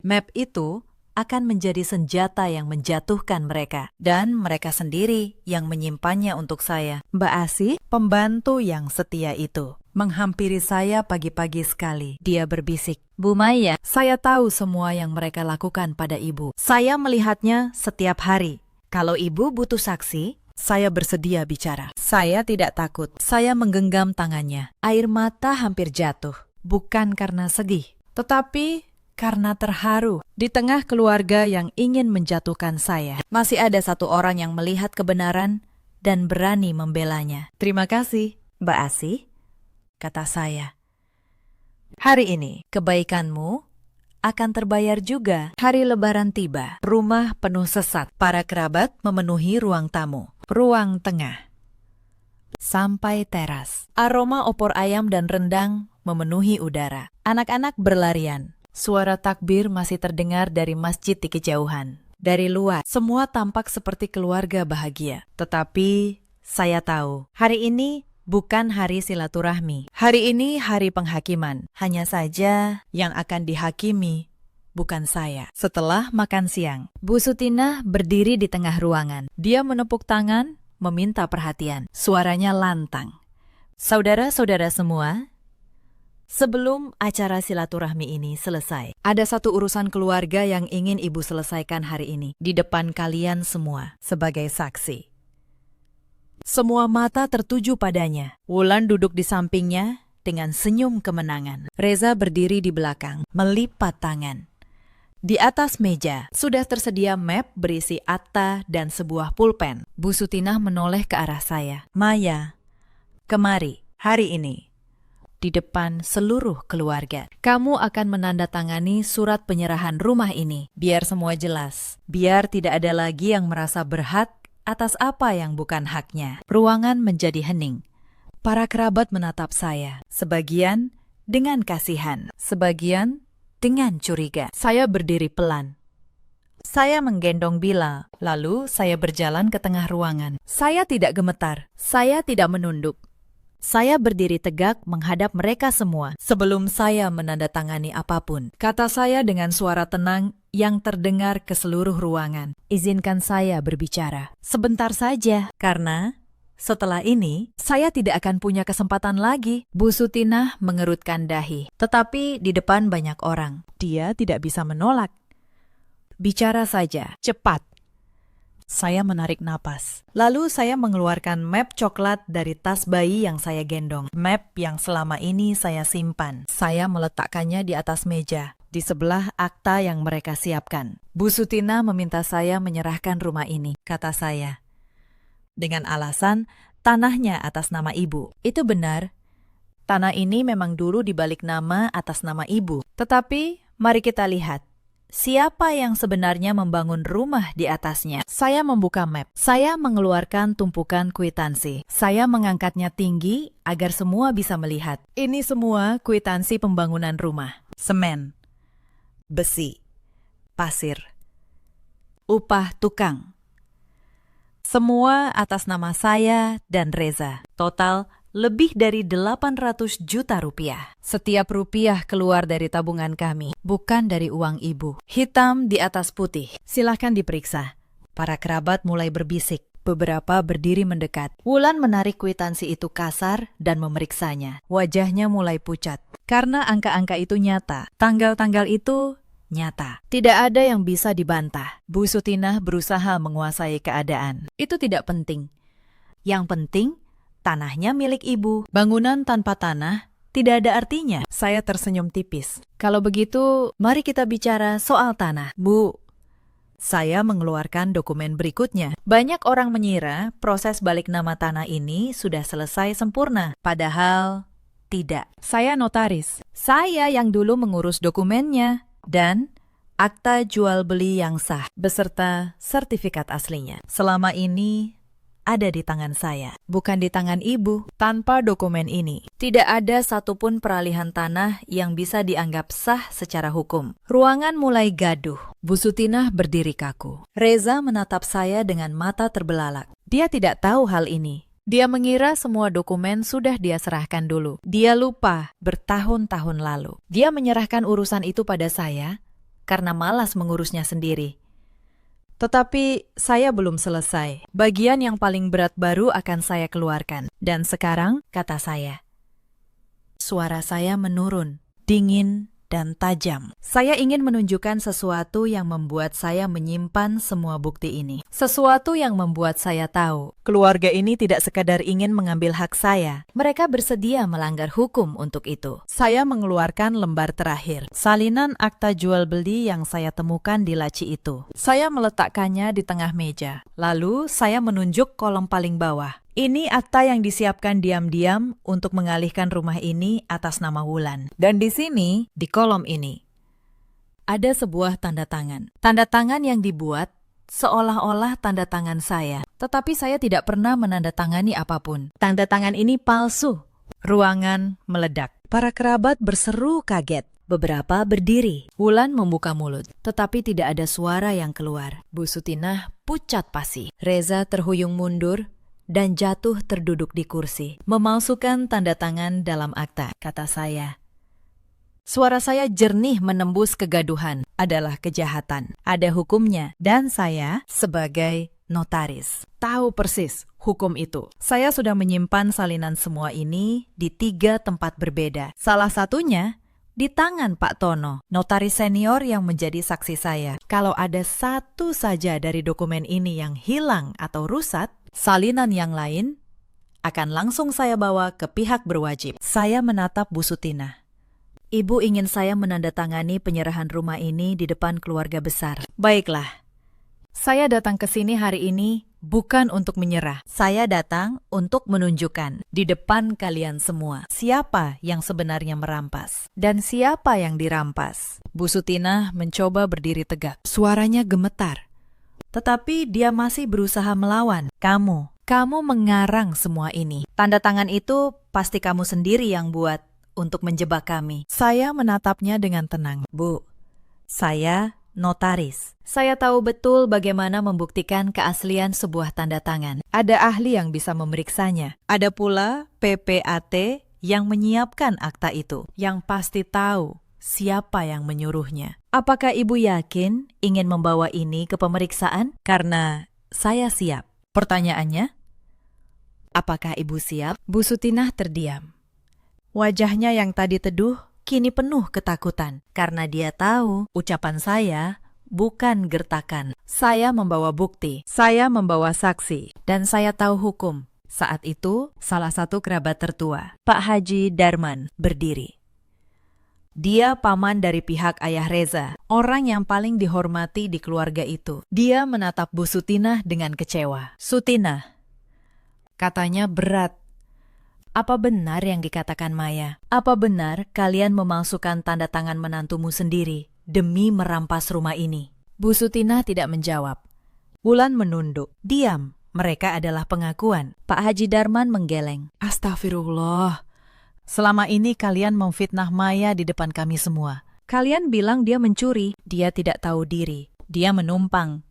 map itu akan menjadi senjata yang menjatuhkan mereka, dan mereka sendiri yang menyimpannya untuk saya. Mbak Asih, pembantu yang setia itu, menghampiri saya pagi-pagi sekali. Dia berbisik, "Bu Maya, saya tahu semua yang mereka lakukan pada ibu. Saya melihatnya setiap hari. Kalau ibu butuh saksi, saya bersedia bicara." Saya tidak takut. Saya menggenggam tangannya. Air mata hampir jatuh, bukan karena sedih, tetapi karena terharu. Di tengah keluarga yang ingin menjatuhkan saya, masih ada satu orang yang melihat kebenaran dan berani membelanya. "Terima kasih, Mbak Asih," kata saya. "Hari ini, kebaikanmu akan terbayar juga." Hari Lebaran tiba. Rumah penuh sesak. Para kerabat memenuhi ruang tamu. Ruang tengah. sampai teras. Aroma opor ayam dan rendang memenuhi udara. Anak-anak berlarian. Suara takbir masih terdengar dari masjid di kejauhan. Dari luar, semua tampak seperti keluarga bahagia. Tetapi, saya tahu, hari ini bukan hari silaturahmi. Hari ini hari penghakiman. Hanya saja yang akan dihakimi bukan saya. Setelah makan siang, Bu Sutinah berdiri di tengah ruangan. Dia menepuk tangan, meminta perhatian. Suaranya lantang. Saudara-saudara semua, sebelum acara silaturahmi ini selesai, ada satu urusan keluarga yang ingin Ibu selesaikan hari ini di depan kalian semua sebagai saksi. Semua mata tertuju padanya. Wulan duduk di sampingnya dengan senyum kemenangan. Reza berdiri di belakang, melipat tangan. Di atas meja sudah tersedia map berisi akta dan sebuah pulpen. Bu Sutinah menoleh ke arah saya. Maya, kemari, hari ini, di depan seluruh keluarga, kamu akan menandatangani surat penyerahan rumah ini. Biar semua jelas, biar tidak ada lagi yang merasa berhak atas apa yang bukan haknya. Ruangan menjadi hening. Para kerabat menatap saya, sebagian dengan kasihan, sebagian dengan curiga. Saya berdiri pelan. Saya menggendong Bila, lalu saya berjalan ke tengah ruangan. Saya tidak gemetar, saya tidak menunduk. Saya berdiri tegak menghadap mereka semua sebelum saya menandatangani apapun. Kata saya dengan suara tenang yang terdengar ke seluruh ruangan. Izinkan saya berbicara. Sebentar saja, karena setelah ini, saya tidak akan punya kesempatan lagi. Bu Sutinah mengerutkan dahi. Tetapi di depan banyak orang, dia tidak bisa menolak. Bicara saja, cepat. Saya menarik napas. Lalu saya mengeluarkan map coklat dari tas bayi yang saya gendong. Map yang selama ini saya simpan. Saya meletakkannya di atas meja, di sebelah akta yang mereka siapkan. Bu Sutinah meminta saya menyerahkan rumah ini, kata saya. Dengan alasan tanahnya atas nama ibu. Itu benar. Tanah ini memang dulu dibalik nama atas nama ibu. Tetapi mari kita lihat. Siapa yang sebenarnya membangun rumah di atasnya? Saya membuka map. Saya mengeluarkan tumpukan kwitansi. Saya mengangkatnya tinggi agar semua bisa melihat. Ini semua kwitansi pembangunan rumah. Semen, besi, pasir, upah tukang. Semua atas nama saya dan Reza. Total lebih dari 800 juta rupiah. Setiap rupiah keluar dari tabungan kami, bukan dari uang ibu. Hitam di atas putih. Silahkan diperiksa. Para kerabat mulai berbisik. Beberapa berdiri mendekat. Wulan menarik kwitansi itu kasar dan memeriksanya. Wajahnya mulai pucat. Karena angka-angka itu nyata. Tanggal-tanggal itu nyata. Tidak ada yang bisa dibantah. Bu Sutinah berusaha menguasai keadaan. Itu tidak penting. Yang penting, tanahnya milik ibu. Bangunan tanpa tanah tidak ada artinya. Saya tersenyum tipis. Kalau begitu, mari kita bicara soal tanah. Bu, saya mengeluarkan dokumen berikutnya. Banyak orang mengira proses balik nama tanah ini sudah selesai sempurna. Padahal tidak. Saya notaris. Saya yang dulu mengurus dokumennya. Dan akta jual beli yang sah beserta sertifikat aslinya. Selama ini ada di tangan saya, bukan di tangan ibu. Tanpa dokumen ini, tidak ada satupun peralihan tanah yang bisa dianggap sah secara hukum. Ruangan mulai gaduh. Bu Sutinah berdiri kaku. Reza menatap saya dengan mata terbelalak. Dia tidak tahu hal ini. Dia mengira semua dokumen sudah dia serahkan dulu. Dia lupa bertahun-tahun lalu. Dia menyerahkan urusan itu pada saya karena malas mengurusnya sendiri. Tetapi saya belum selesai. Bagian yang paling berat baru akan saya keluarkan. Dan sekarang, kata saya. Suara saya menurun, dingin dan tajam. Saya ingin menunjukkan sesuatu yang membuat saya menyimpan semua bukti ini. Sesuatu yang membuat saya tahu, keluarga ini tidak sekadar ingin mengambil hak saya. Mereka bersedia melanggar hukum untuk itu. Saya mengeluarkan lembar terakhir, salinan akta jual beli yang saya temukan di laci itu. Saya meletakkannya di tengah meja. Lalu saya menunjuk kolom paling bawah. Ini akta yang disiapkan diam-diam untuk mengalihkan rumah ini atas nama Wulan. Dan di sini, di kolom ini, ada sebuah tanda tangan. Tanda tangan yang dibuat seolah-olah tanda tangan saya. Tetapi saya tidak pernah menandatangani apapun. Tanda tangan ini palsu. Ruangan meledak. Para kerabat berseru kaget. Beberapa berdiri. Wulan membuka mulut, tetapi tidak ada suara yang keluar. Bu Sutinah pucat pasi. Reza terhuyung mundur dan jatuh terduduk di kursi. Memalsukan tanda tangan dalam akta, kata saya. Suara saya jernih menembus kegaduhan. Adalah kejahatan. Ada hukumnya. Dan saya sebagai notaris tahu persis hukum itu. Saya sudah menyimpan salinan semua ini di 3 tempat berbeda. Salah satunya di tangan Pak Tono, notaris senior yang menjadi saksi saya. Kalau ada satu saja dari dokumen ini yang hilang atau rusak, salinan yang lain akan langsung saya bawa ke pihak berwajib. Saya menatap Bu Sutinah. Ibu ingin saya menandatangani penyerahan rumah ini di depan keluarga besar. Baiklah, saya datang ke sini hari ini bukan untuk menyerah. Saya datang untuk menunjukkan di depan kalian semua siapa yang sebenarnya merampas dan siapa yang dirampas. Bu Sutinah mencoba berdiri tegak. Suaranya gemetar. Tetapi dia masih berusaha melawan. Kamu mengarang semua ini. Tanda tangan itu pasti kamu sendiri yang buat untuk menjebak kami. Saya menatapnya dengan tenang. Bu, saya notaris. Saya tahu betul bagaimana membuktikan keaslian sebuah tanda tangan. Ada ahli yang bisa memeriksanya. Ada pula PPAT yang menyiapkan akta itu, yang pasti tahu siapa yang menyuruhnya. Apakah ibu yakin ingin membawa ini ke pemeriksaan? Karena saya siap. Pertanyaannya, apakah ibu siap? Bu Sutinah terdiam. Wajahnya yang tadi teduh kini penuh ketakutan, karena dia tahu ucapan saya bukan gertakan. Saya membawa bukti, saya membawa saksi, dan saya tahu hukum. Saat itu, salah satu kerabat tertua, Pak Haji Darman, berdiri. Dia paman dari pihak ayah Reza, orang yang paling dihormati di keluarga itu. Dia menatap Bu Sutinah dengan kecewa. Sutinah, katanya berat. Apa benar yang dikatakan Maya? Apa benar kalian memalsukan tanda tangan menantumu sendiri demi merampas rumah ini? Bu Sutinah tidak menjawab. Wulan menunduk. Diam, mereka adalah pengakuan. Pak Haji Darman menggeleng. Astagfirullah. Selama ini kalian memfitnah Maya di depan kami semua. Kalian bilang dia mencuri. Dia tidak tahu diri. Dia menumpang.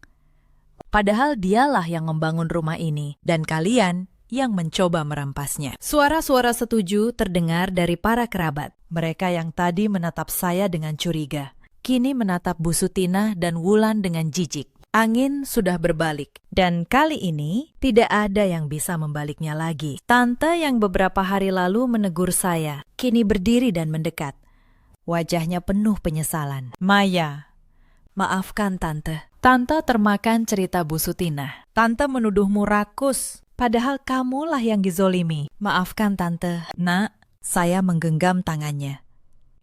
Padahal dialah yang membangun rumah ini. Dan kalian yang mencoba merampasnya. Suara-suara setuju terdengar dari para kerabat. Mereka yang tadi menatap saya dengan curiga, kini menatap Bu Sutinah dan Wulan dengan jijik. Angin sudah berbalik, dan kali ini tidak ada yang bisa membaliknya lagi. Tante yang beberapa hari lalu menegur saya, kini berdiri dan mendekat. Wajahnya penuh penyesalan. Maya, maafkan Tante. Tante termakan cerita Bu Sutinah. Tante menuduhmu rakus. Padahal kamulah yang dizolimi. Maafkan Tante. Nak, saya menggenggam tangannya.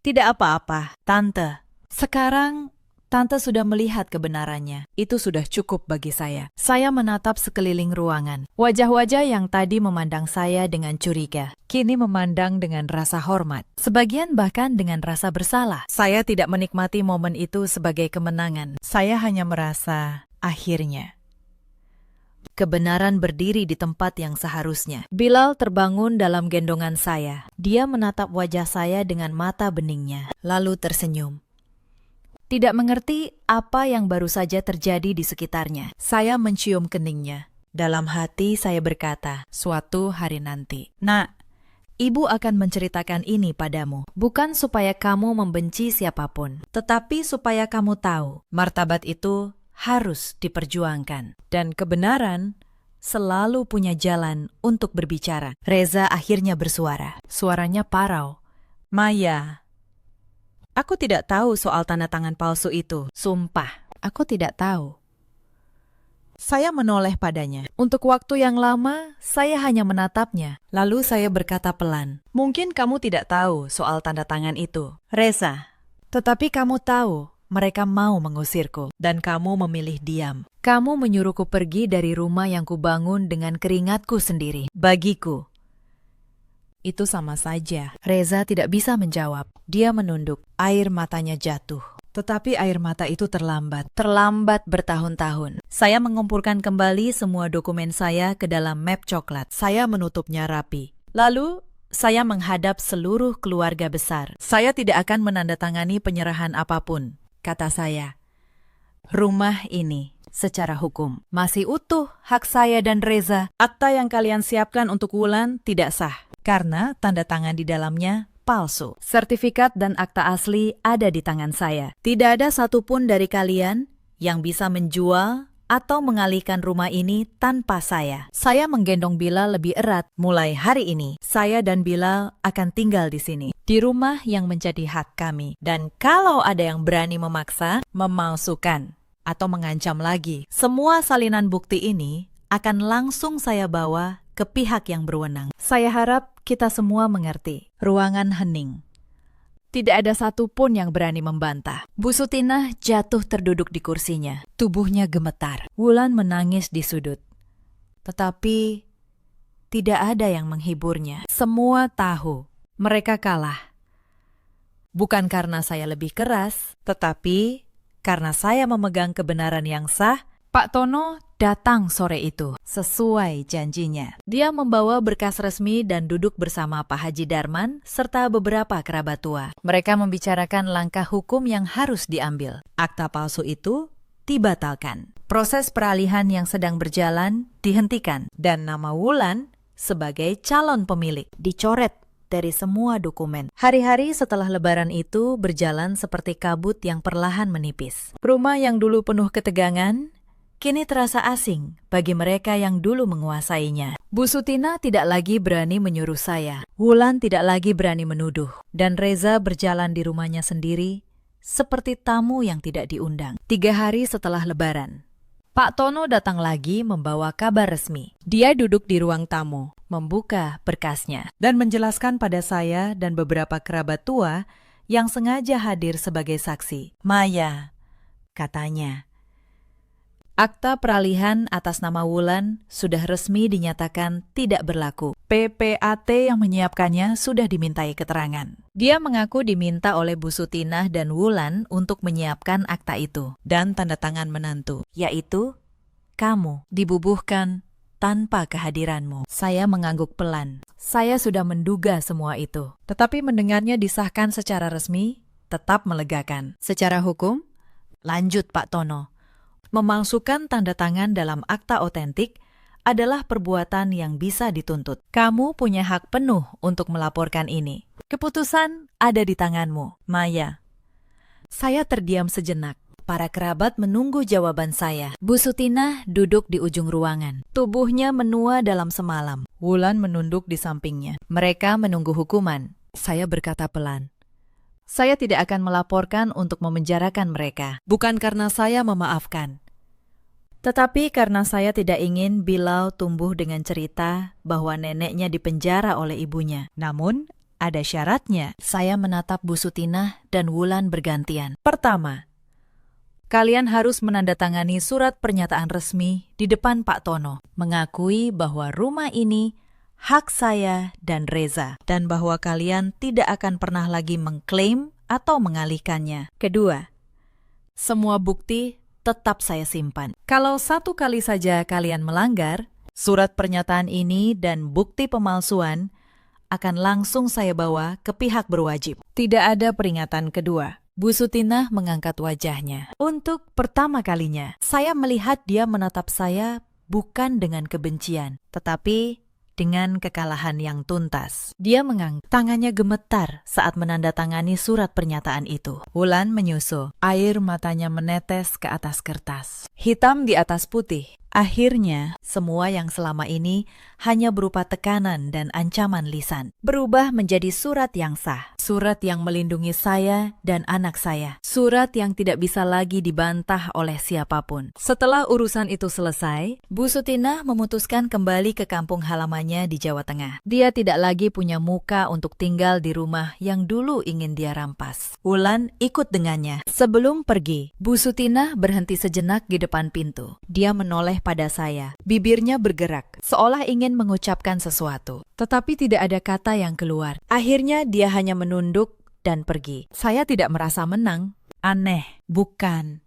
Tidak apa-apa, Tante. Sekarang, Tante sudah melihat kebenarannya. Itu sudah cukup bagi saya. Saya menatap sekeliling ruangan. Wajah-wajah yang tadi memandang saya dengan curiga, kini memandang dengan rasa hormat. Sebagian bahkan dengan rasa bersalah. Saya tidak menikmati momen itu sebagai kemenangan. Saya hanya merasa akhirnya kebenaran berdiri di tempat yang seharusnya. Bilal terbangun dalam gendongan saya. Dia menatap wajah saya dengan mata beningnya, lalu tersenyum. Tidak mengerti apa yang baru saja terjadi di sekitarnya. Saya mencium keningnya. Dalam hati saya berkata, suatu hari nanti. Nak, ibu akan menceritakan ini padamu. Bukan supaya kamu membenci siapapun, tetapi supaya kamu tahu, martabat itu harus diperjuangkan. Dan kebenaran selalu punya jalan untuk berbicara. Reza akhirnya bersuara. Suaranya parau. Maya, aku tidak tahu soal tanda tangan palsu itu. Sumpah, aku tidak tahu. Saya menoleh padanya. Untuk waktu yang lama, saya hanya menatapnya. Lalu saya berkata pelan, mungkin kamu tidak tahu soal tanda tangan itu, Reza. Tetapi kamu tahu, mereka mau mengusirku, dan kamu memilih diam. Kamu menyuruhku pergi dari rumah yang kubangun dengan keringatku sendiri. Bagiku, itu sama saja. Reza tidak bisa menjawab. Dia menunduk, air matanya jatuh. Tetapi air mata itu terlambat bertahun-tahun. Saya mengumpulkan kembali semua dokumen saya ke dalam map coklat. Saya menutupnya rapi. Lalu, saya menghadap seluruh keluarga besar. Saya tidak akan menandatangani penyerahan apapun, kata saya. Rumah ini, secara hukum, masih utuh hak saya dan Reza. Akta yang kalian siapkan untuk Wulan tidak sah, karena tanda tangan di dalamnya palsu. Sertifikat dan akta asli ada di tangan saya. Tidak ada satupun dari kalian yang bisa menjual atau mengalihkan rumah ini tanpa saya. Saya menggendong Bilal lebih erat. Mulai hari ini, saya dan Bilal akan tinggal di sini, di rumah yang menjadi hak kami. Dan kalau ada yang berani memaksa, memalsukan, atau mengancam lagi, semua salinan bukti ini akan langsung saya bawa ke pihak yang berwenang. Saya harap kita semua mengerti. Ruangan hening. Tidak ada satupun yang berani membantah. Bu Sutinah jatuh terduduk di kursinya. Tubuhnya gemetar. Wulan menangis di sudut. Tetapi tidak ada yang menghiburnya. Semua tahu mereka kalah. Bukan karena saya lebih keras, tetapi karena saya memegang kebenaran yang sah. Pak Tono datang sore itu, sesuai janjinya. Dia membawa berkas resmi dan duduk bersama Pak Haji Darman serta beberapa kerabat tua. Mereka membicarakan langkah hukum yang harus diambil. Akta palsu itu dibatalkan. Proses peralihan yang sedang berjalan dihentikan. Dan nama Wulan sebagai calon pemilik dicoret dari semua dokumen. Hari-hari setelah lebaran itu berjalan seperti kabut yang perlahan menipis. Rumah yang dulu penuh ketegangan kini terasa asing bagi mereka yang dulu menguasainya. Bu Sutinah tidak lagi berani menyuruh saya. Wulan tidak lagi berani menuduh. Dan Reza berjalan di rumahnya sendiri seperti tamu yang tidak diundang. 3 hari setelah lebaran, Pak Tono datang lagi membawa kabar resmi. Dia duduk di ruang tamu, membuka berkasnya, dan menjelaskan pada saya dan beberapa kerabat tua yang sengaja hadir sebagai saksi. Maya, katanya, akta peralihan atas nama Wulan sudah resmi dinyatakan tidak berlaku. PPAT yang menyiapkannya sudah dimintai keterangan. Dia mengaku diminta oleh Bu Sutinah dan Wulan untuk menyiapkan akta itu. Dan tanda tangan menantu, yaitu kamu, dibubuhkan tanpa kehadiranmu. Saya mengangguk pelan. Saya sudah menduga semua itu. Tetapi mendengarnya disahkan secara resmi, tetap melegakan. Secara hukum, lanjut Pak Tono, memalsukan tanda tangan dalam akta otentik adalah perbuatan yang bisa dituntut. Kamu punya hak penuh untuk melaporkan ini. Keputusan ada di tanganmu, Maya. Saya terdiam sejenak. Para kerabat menunggu jawaban saya. Bu Sutinah duduk di ujung ruangan. Tubuhnya menua dalam semalam. Wulan menunduk di sampingnya. Mereka menunggu hukuman. Saya berkata pelan, saya tidak akan melaporkan untuk memenjarakan mereka. Bukan karena saya memaafkan, tetapi karena saya tidak ingin Bilal tumbuh dengan cerita bahwa neneknya dipenjara oleh ibunya. Namun, ada syaratnya. Saya menatap Bu Sutinah dan Wulan bergantian. Pertama, kalian harus menandatangani surat pernyataan resmi di depan Pak Tono, mengakui bahwa rumah ini hak saya dan Reza, dan bahwa kalian tidak akan pernah lagi mengklaim atau mengalihkannya. Kedua, semua bukti tetap saya simpan. Kalau satu kali saja kalian melanggar, surat pernyataan ini dan bukti pemalsuan akan langsung saya bawa ke pihak berwajib. Tidak ada peringatan kedua. Bu Sutinah mengangkat wajahnya. Untuk pertama kalinya, saya melihat dia menatap saya bukan dengan kebencian, tetapi dengan kekalahan yang tuntas. Dia mengangkat, tangannya gemetar saat menandatangani surat pernyataan itu. Wulan menyusul, air matanya menetes ke atas kertas. Hitam di atas putih. Akhirnya, semua yang selama ini hanya berupa tekanan dan ancaman lisan berubah menjadi surat yang sah. Surat yang melindungi saya dan anak saya. Surat yang tidak bisa lagi dibantah oleh siapapun. Setelah urusan itu selesai, Bu Sutinah memutuskan kembali ke kampung halamannya di Jawa Tengah. Dia tidak lagi punya muka untuk tinggal di rumah yang dulu ingin dia rampas. Wulan ikut dengannya. Sebelum pergi, Bu Sutinah berhenti sejenak di depan pintu. Dia menoleh pada saya. Bibirnya bergerak, seolah ingin mengucapkan sesuatu. Tetapi tidak ada kata yang keluar. Akhirnya dia hanya menunduk dan pergi. Saya tidak merasa menang. Aneh, bukan?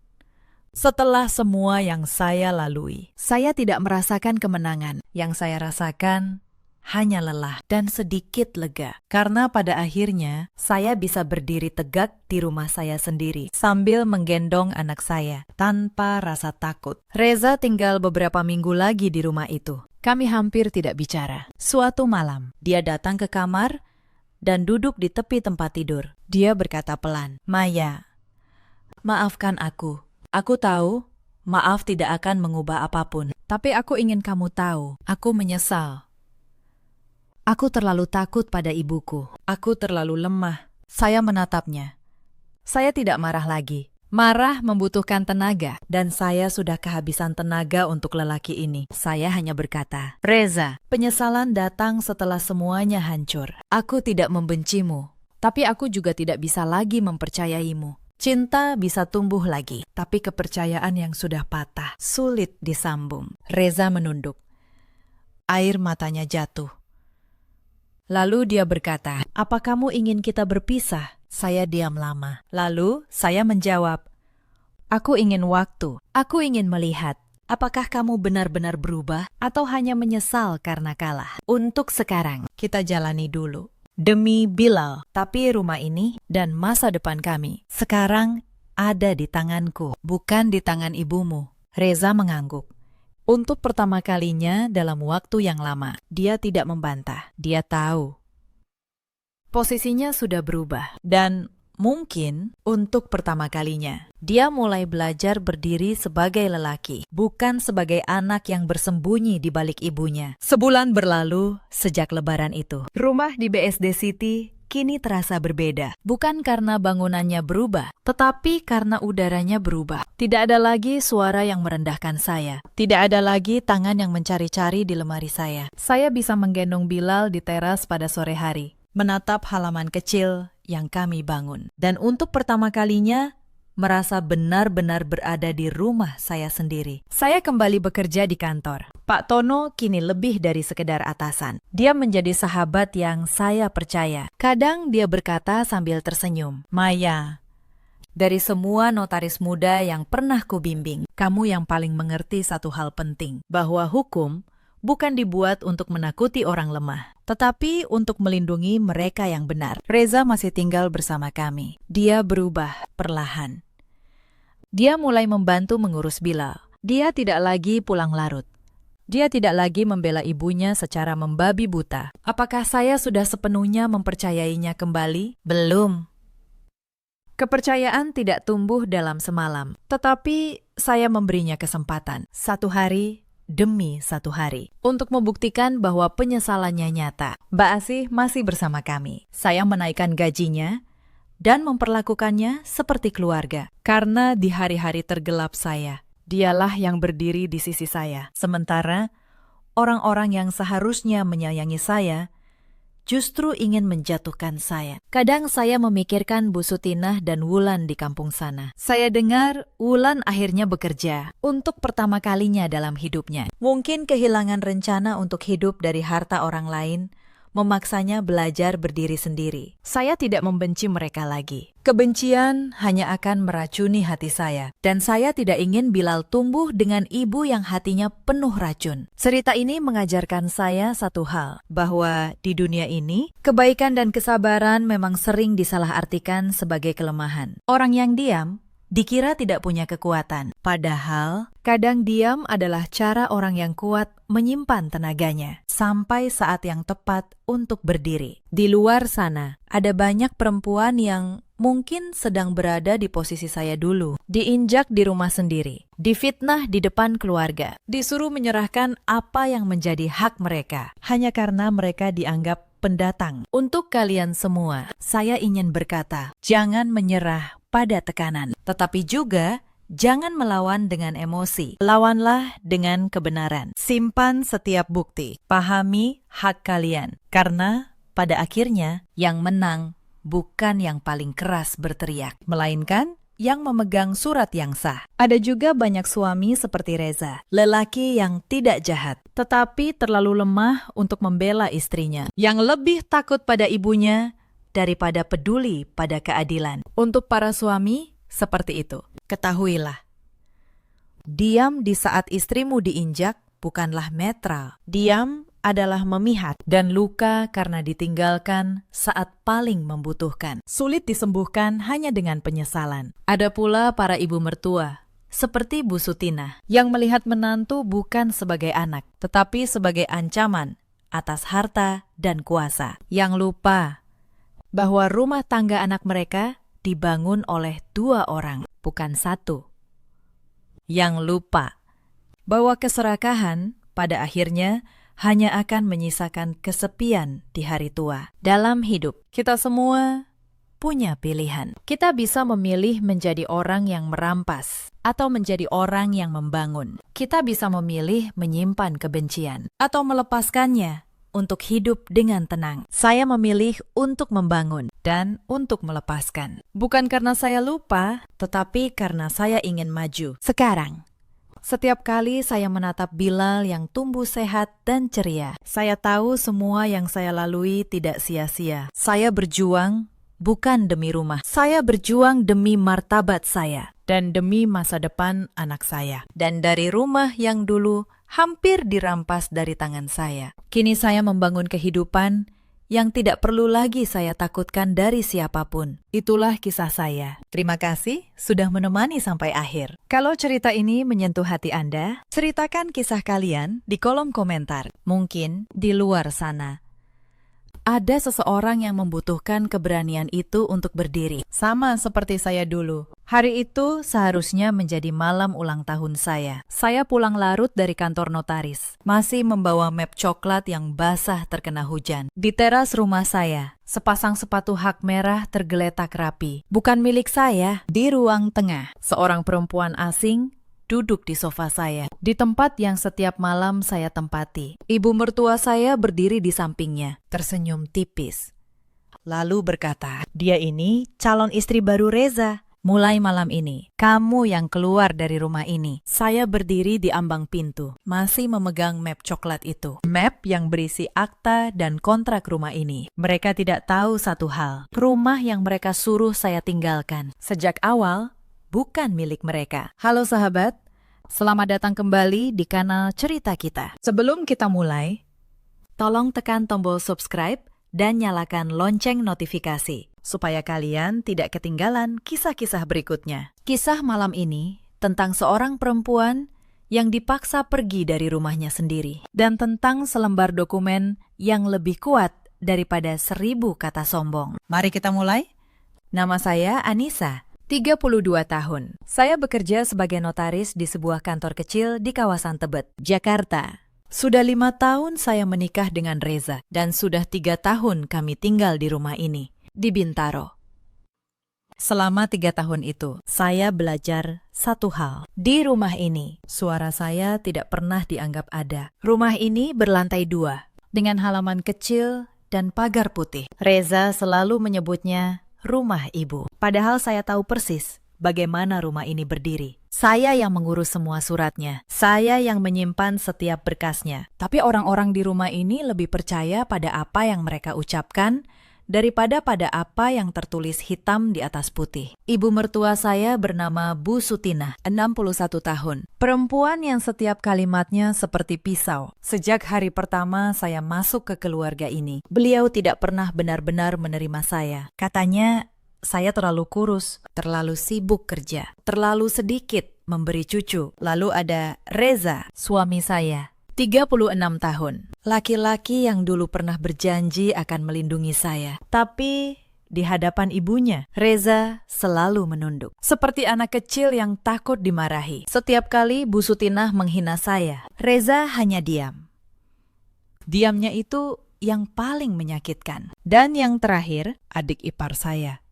Setelah semua yang saya lalui, saya tidak merasakan kemenangan. Yang saya rasakan hanya lelah dan sedikit lega. Karena pada akhirnya, saya bisa berdiri tegak di rumah saya sendiri sambil menggendong anak saya tanpa rasa takut. Reza tinggal beberapa minggu lagi di rumah itu. Kami hampir tidak bicara. Suatu malam, dia datang ke kamar dan duduk di tepi tempat tidur. Dia berkata pelan, "Maya, maafkan aku. Aku tahu maaf tidak akan mengubah apapun. Tapi aku ingin kamu tahu, aku menyesal. Aku terlalu takut pada ibuku. Aku terlalu lemah." Saya menatapnya. Saya tidak marah lagi. Marah membutuhkan tenaga, dan saya sudah kehabisan tenaga untuk lelaki ini. Saya hanya berkata, "Reza, penyesalan datang setelah semuanya hancur. Aku tidak membencimu, tapi aku juga tidak bisa lagi mempercayaimu. Cinta bisa tumbuh lagi, tapi kepercayaan yang sudah patah, sulit disambung." Reza menunduk. Air matanya jatuh. Lalu dia berkata, "Apa kamu ingin kita berpisah?" Saya diam lama. Lalu saya menjawab, "Aku ingin waktu. Aku ingin melihat. Apakah kamu benar-benar berubah atau hanya menyesal karena kalah? Untuk sekarang, kita jalani dulu. Demi Bilal, tapi rumah ini dan masa depan kami sekarang ada di tanganku, bukan di tangan ibumu." Reza mengangguk. Untuk pertama kalinya dalam waktu yang lama, dia tidak membantah. Dia tahu posisinya sudah berubah. Dan mungkin untuk pertama kalinya, dia mulai belajar berdiri sebagai lelaki, bukan sebagai anak yang bersembunyi di balik ibunya. Sebulan berlalu sejak lebaran itu. Rumah di BSD City kini terasa berbeda. Bukan karena bangunannya berubah, tetapi karena udaranya berubah. Tidak ada lagi suara yang merendahkan saya. Tidak ada lagi tangan yang mencari-cari di lemari saya. Saya bisa menggendong Bilal di teras pada sore hari, menatap halaman kecil yang kami bangun. Dan untuk pertama kalinya, merasa benar-benar berada di rumah saya sendiri. Saya kembali bekerja di kantor. Pak Tono kini lebih dari sekedar atasan. Dia menjadi sahabat yang saya percaya. Kadang dia berkata sambil tersenyum, "Maya, dari semua notaris muda yang pernah kubimbing, kamu yang paling mengerti satu hal penting, bahwa hukum bukan dibuat untuk menakuti orang lemah, tetapi untuk melindungi mereka yang benar." Reza masih tinggal bersama kami. Dia berubah perlahan. Dia mulai membantu mengurus Bilal. Dia tidak lagi pulang larut. Dia tidak lagi membela ibunya secara membabi buta. Apakah saya sudah sepenuhnya mempercayainya kembali? Belum. Kepercayaan tidak tumbuh dalam semalam, tetapi saya memberinya kesempatan, satu hari demi satu hari, untuk membuktikan bahwa penyesalannya nyata. Mbak Asih masih bersama kami. Saya menaikkan gajinya dan memperlakukannya seperti keluarga. Karena di hari-hari tergelap saya, dialah yang berdiri di sisi saya. Sementara orang-orang yang seharusnya menyayangi saya justru ingin menjatuhkan saya. Kadang saya memikirkan Bu Sutinah dan Wulan di kampung sana. Saya dengar Wulan akhirnya bekerja untuk pertama kalinya dalam hidupnya. Mungkin kehilangan rencana untuk hidup dari harta orang lain memaksanya belajar berdiri sendiri. Saya tidak membenci mereka lagi. Kebencian hanya akan meracuni hati saya. Dan saya tidak ingin Bilal tumbuh dengan ibu yang hatinya penuh racun. Cerita ini mengajarkan saya satu hal, bahwa di dunia ini, kebaikan dan kesabaran memang sering disalahartikan sebagai kelemahan. Orang yang diam dikira tidak punya kekuatan. Padahal, kadang diam adalah cara orang yang kuat menyimpan tenaganya sampai saat yang tepat untuk berdiri. Di luar sana, ada banyak perempuan yang mungkin sedang berada di posisi saya dulu. Diinjak di rumah sendiri, difitnah di depan keluarga, disuruh menyerahkan apa yang menjadi hak mereka, hanya karena mereka dianggap pendatang. Untuk kalian semua, saya ingin berkata, jangan menyerah pada tekanan, tetapi juga jangan melawan dengan emosi. Lawanlah dengan kebenaran. Simpan setiap bukti. Pahami hak kalian. Karena pada akhirnya yang menang bukan yang paling keras berteriak, melainkan yang memegang surat yang sah. Ada juga banyak suami seperti Reza, lelaki yang tidak jahat, tetapi terlalu lemah untuk membela istrinya, yang lebih takut pada ibunya daripada peduli pada keadilan. Untuk para suami, seperti itu. Ketahuilah, diam di saat istrimu diinjak bukanlah netral. Diam adalah memihak dan luka karena ditinggalkan saat paling membutuhkan. Sulit disembuhkan hanya dengan penyesalan. Ada pula para ibu mertua, seperti Bu Sutina, yang melihat menantu bukan sebagai anak, tetapi sebagai ancaman atas harta dan kuasa. Yang lupa bahwa rumah tangga anak mereka dibangun oleh 2 orang, bukan 1. Yang lupa bahwa keserakahan pada akhirnya hanya akan menyisakan kesepian di hari tua. Dalam hidup, kita semua punya pilihan. Kita bisa memilih menjadi orang yang merampas atau menjadi orang yang membangun. Kita bisa memilih menyimpan kebencian atau melepaskannya untuk hidup dengan tenang. Saya memilih untuk membangun dan untuk melepaskan. Bukan karena saya lupa, tetapi karena saya ingin maju. Sekarang, setiap kali saya menatap Bilal yang tumbuh sehat dan ceria, saya tahu semua yang saya lalui tidak sia-sia. Saya berjuang bukan demi rumah. Saya berjuang demi martabat saya dan demi masa depan anak saya. Dan dari rumah yang dulu hampir dirampas dari tangan saya, kini saya membangun kehidupan yang tidak perlu lagi saya takutkan dari siapapun. Itulah kisah saya. Terima kasih sudah menemani sampai akhir. Kalau cerita ini menyentuh hati Anda, ceritakan kisah kalian di kolom komentar. Mungkin di luar sana ada seseorang yang membutuhkan keberanian itu untuk berdiri. Sama seperti saya dulu. Hari itu seharusnya menjadi malam ulang tahun saya. Saya pulang larut dari kantor notaris, masih membawa map coklat yang basah terkena hujan. Di teras rumah saya, sepasang sepatu hak merah tergeletak rapi. Bukan milik saya. Di ruang tengah, seorang perempuan asing duduk di sofa saya, di tempat yang setiap malam saya tempati. Ibu mertua saya berdiri di sampingnya, tersenyum tipis. Lalu berkata, "Dia ini calon istri baru Reza. Mulai malam ini, kamu yang keluar dari rumah ini." Saya berdiri di ambang pintu, masih memegang map coklat itu. Map yang berisi akta dan kontrak rumah ini. Mereka tidak tahu satu hal, rumah yang mereka suruh saya tinggalkan sejak awal bukan milik mereka. Halo sahabat, selamat datang kembali di kanal Cerita Kita. Sebelum kita mulai, tolong tekan tombol subscribe dan nyalakan lonceng notifikasi, supaya kalian tidak ketinggalan kisah-kisah berikutnya. Kisah malam ini tentang seorang perempuan yang dipaksa pergi dari rumahnya sendiri, dan tentang selembar dokumen yang lebih kuat daripada 1000 kata sombong. Mari kita mulai. Nama saya Anissa, 32 tahun. Saya bekerja sebagai notaris di sebuah kantor kecil di kawasan Tebet, Jakarta. Sudah 5 tahun saya menikah dengan Reza, dan sudah 3 tahun kami tinggal di rumah ini, di Bintaro. Selama 3 tahun itu, saya belajar satu hal. Di rumah ini, suara saya tidak pernah dianggap ada. Rumah ini berlantai 2, dengan halaman kecil dan pagar putih. Reza selalu menyebutnya rumah ibu. Padahal saya tahu persis bagaimana rumah ini berdiri. Saya yang mengurus semua suratnya. Saya yang menyimpan setiap berkasnya. Tapi orang-orang di rumah ini lebih percaya pada apa yang mereka ucapkan daripada pada apa yang tertulis hitam di atas putih. Ibu mertua saya bernama Bu Sutina, 61 tahun. Perempuan yang setiap kalimatnya seperti pisau. Sejak hari pertama saya masuk ke keluarga ini, beliau tidak pernah benar-benar menerima saya. Katanya, saya terlalu kurus, terlalu sibuk kerja, terlalu sedikit memberi cucu. Lalu ada Reza, suami saya, 36 tahun. Laki-laki yang dulu pernah berjanji akan melindungi saya. Tapi di hadapan ibunya, Reza selalu menunduk. Seperti anak kecil yang takut dimarahi. Setiap kali Bu Sutinah menghina saya, Reza hanya diam. Diamnya itu yang paling menyakitkan. Dan yang terakhir, adik ipar saya.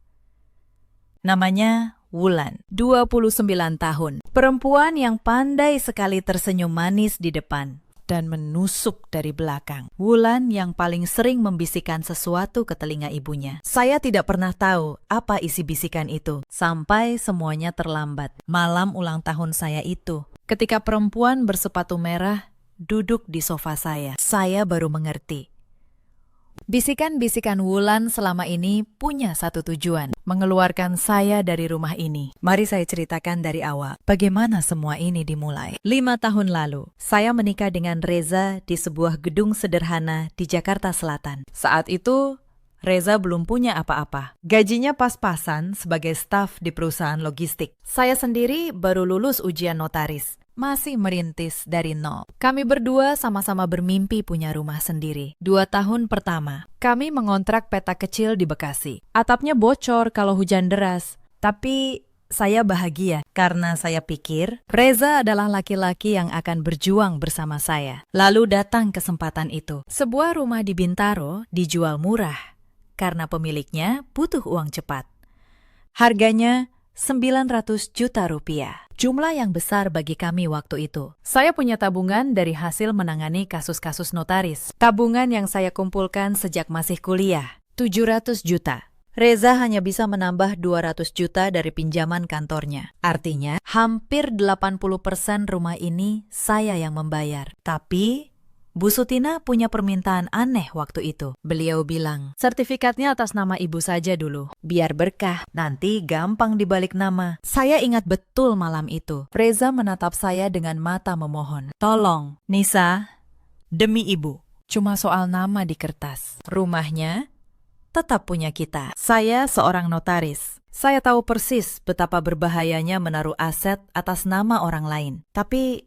Namanya Wulan, 29 tahun. Perempuan yang pandai sekali tersenyum manis di depan dan menusuk dari belakang. Wulan yang paling sering membisikkan sesuatu ke telinga ibunya. Saya tidak pernah tahu apa isi bisikan itu, sampai semuanya terlambat. Malam ulang tahun saya itu, ketika perempuan bersepatu merah duduk di sofa saya baru mengerti. Bisikan-bisikan Wulan selama ini punya satu tujuan, mengeluarkan saya dari rumah ini. Mari saya ceritakan dari awal, bagaimana semua ini dimulai. 5 tahun lalu, saya menikah dengan Reza di sebuah gedung sederhana di Jakarta Selatan. Saat itu, Reza belum punya apa-apa. Gajinya pas-pasan sebagai staf di perusahaan logistik. Saya sendiri baru lulus ujian notaris. Masih merintis dari nol. Kami berdua sama-sama bermimpi punya rumah sendiri. 2 tahun pertama, kami mengontrak petak kecil di Bekasi. Atapnya bocor kalau hujan deras. Tapi saya bahagia karena saya pikir Reza adalah laki-laki yang akan berjuang bersama saya. Lalu datang kesempatan itu. Sebuah rumah di Bintaro dijual murah karena pemiliknya butuh uang cepat. Harganya 900 juta rupiah. Jumlah yang besar bagi kami waktu itu. Saya punya tabungan dari hasil menangani kasus-kasus notaris. Tabungan yang saya kumpulkan sejak masih kuliah, 700 juta. Reza hanya bisa menambah 200 juta dari pinjaman kantornya. Artinya, hampir 80% rumah ini saya yang membayar. Tapi Bu Sutina punya permintaan aneh waktu itu. Beliau bilang, sertifikatnya atas nama ibu saja dulu. Biar berkah, nanti gampang dibalik nama. Saya ingat betul malam itu. Reza menatap saya dengan mata memohon. Tolong, Nisa, demi ibu. Cuma soal nama di kertas. Rumahnya tetap punya kita. Saya seorang notaris. Saya tahu persis betapa berbahayanya menaruh aset atas nama orang lain. Tapi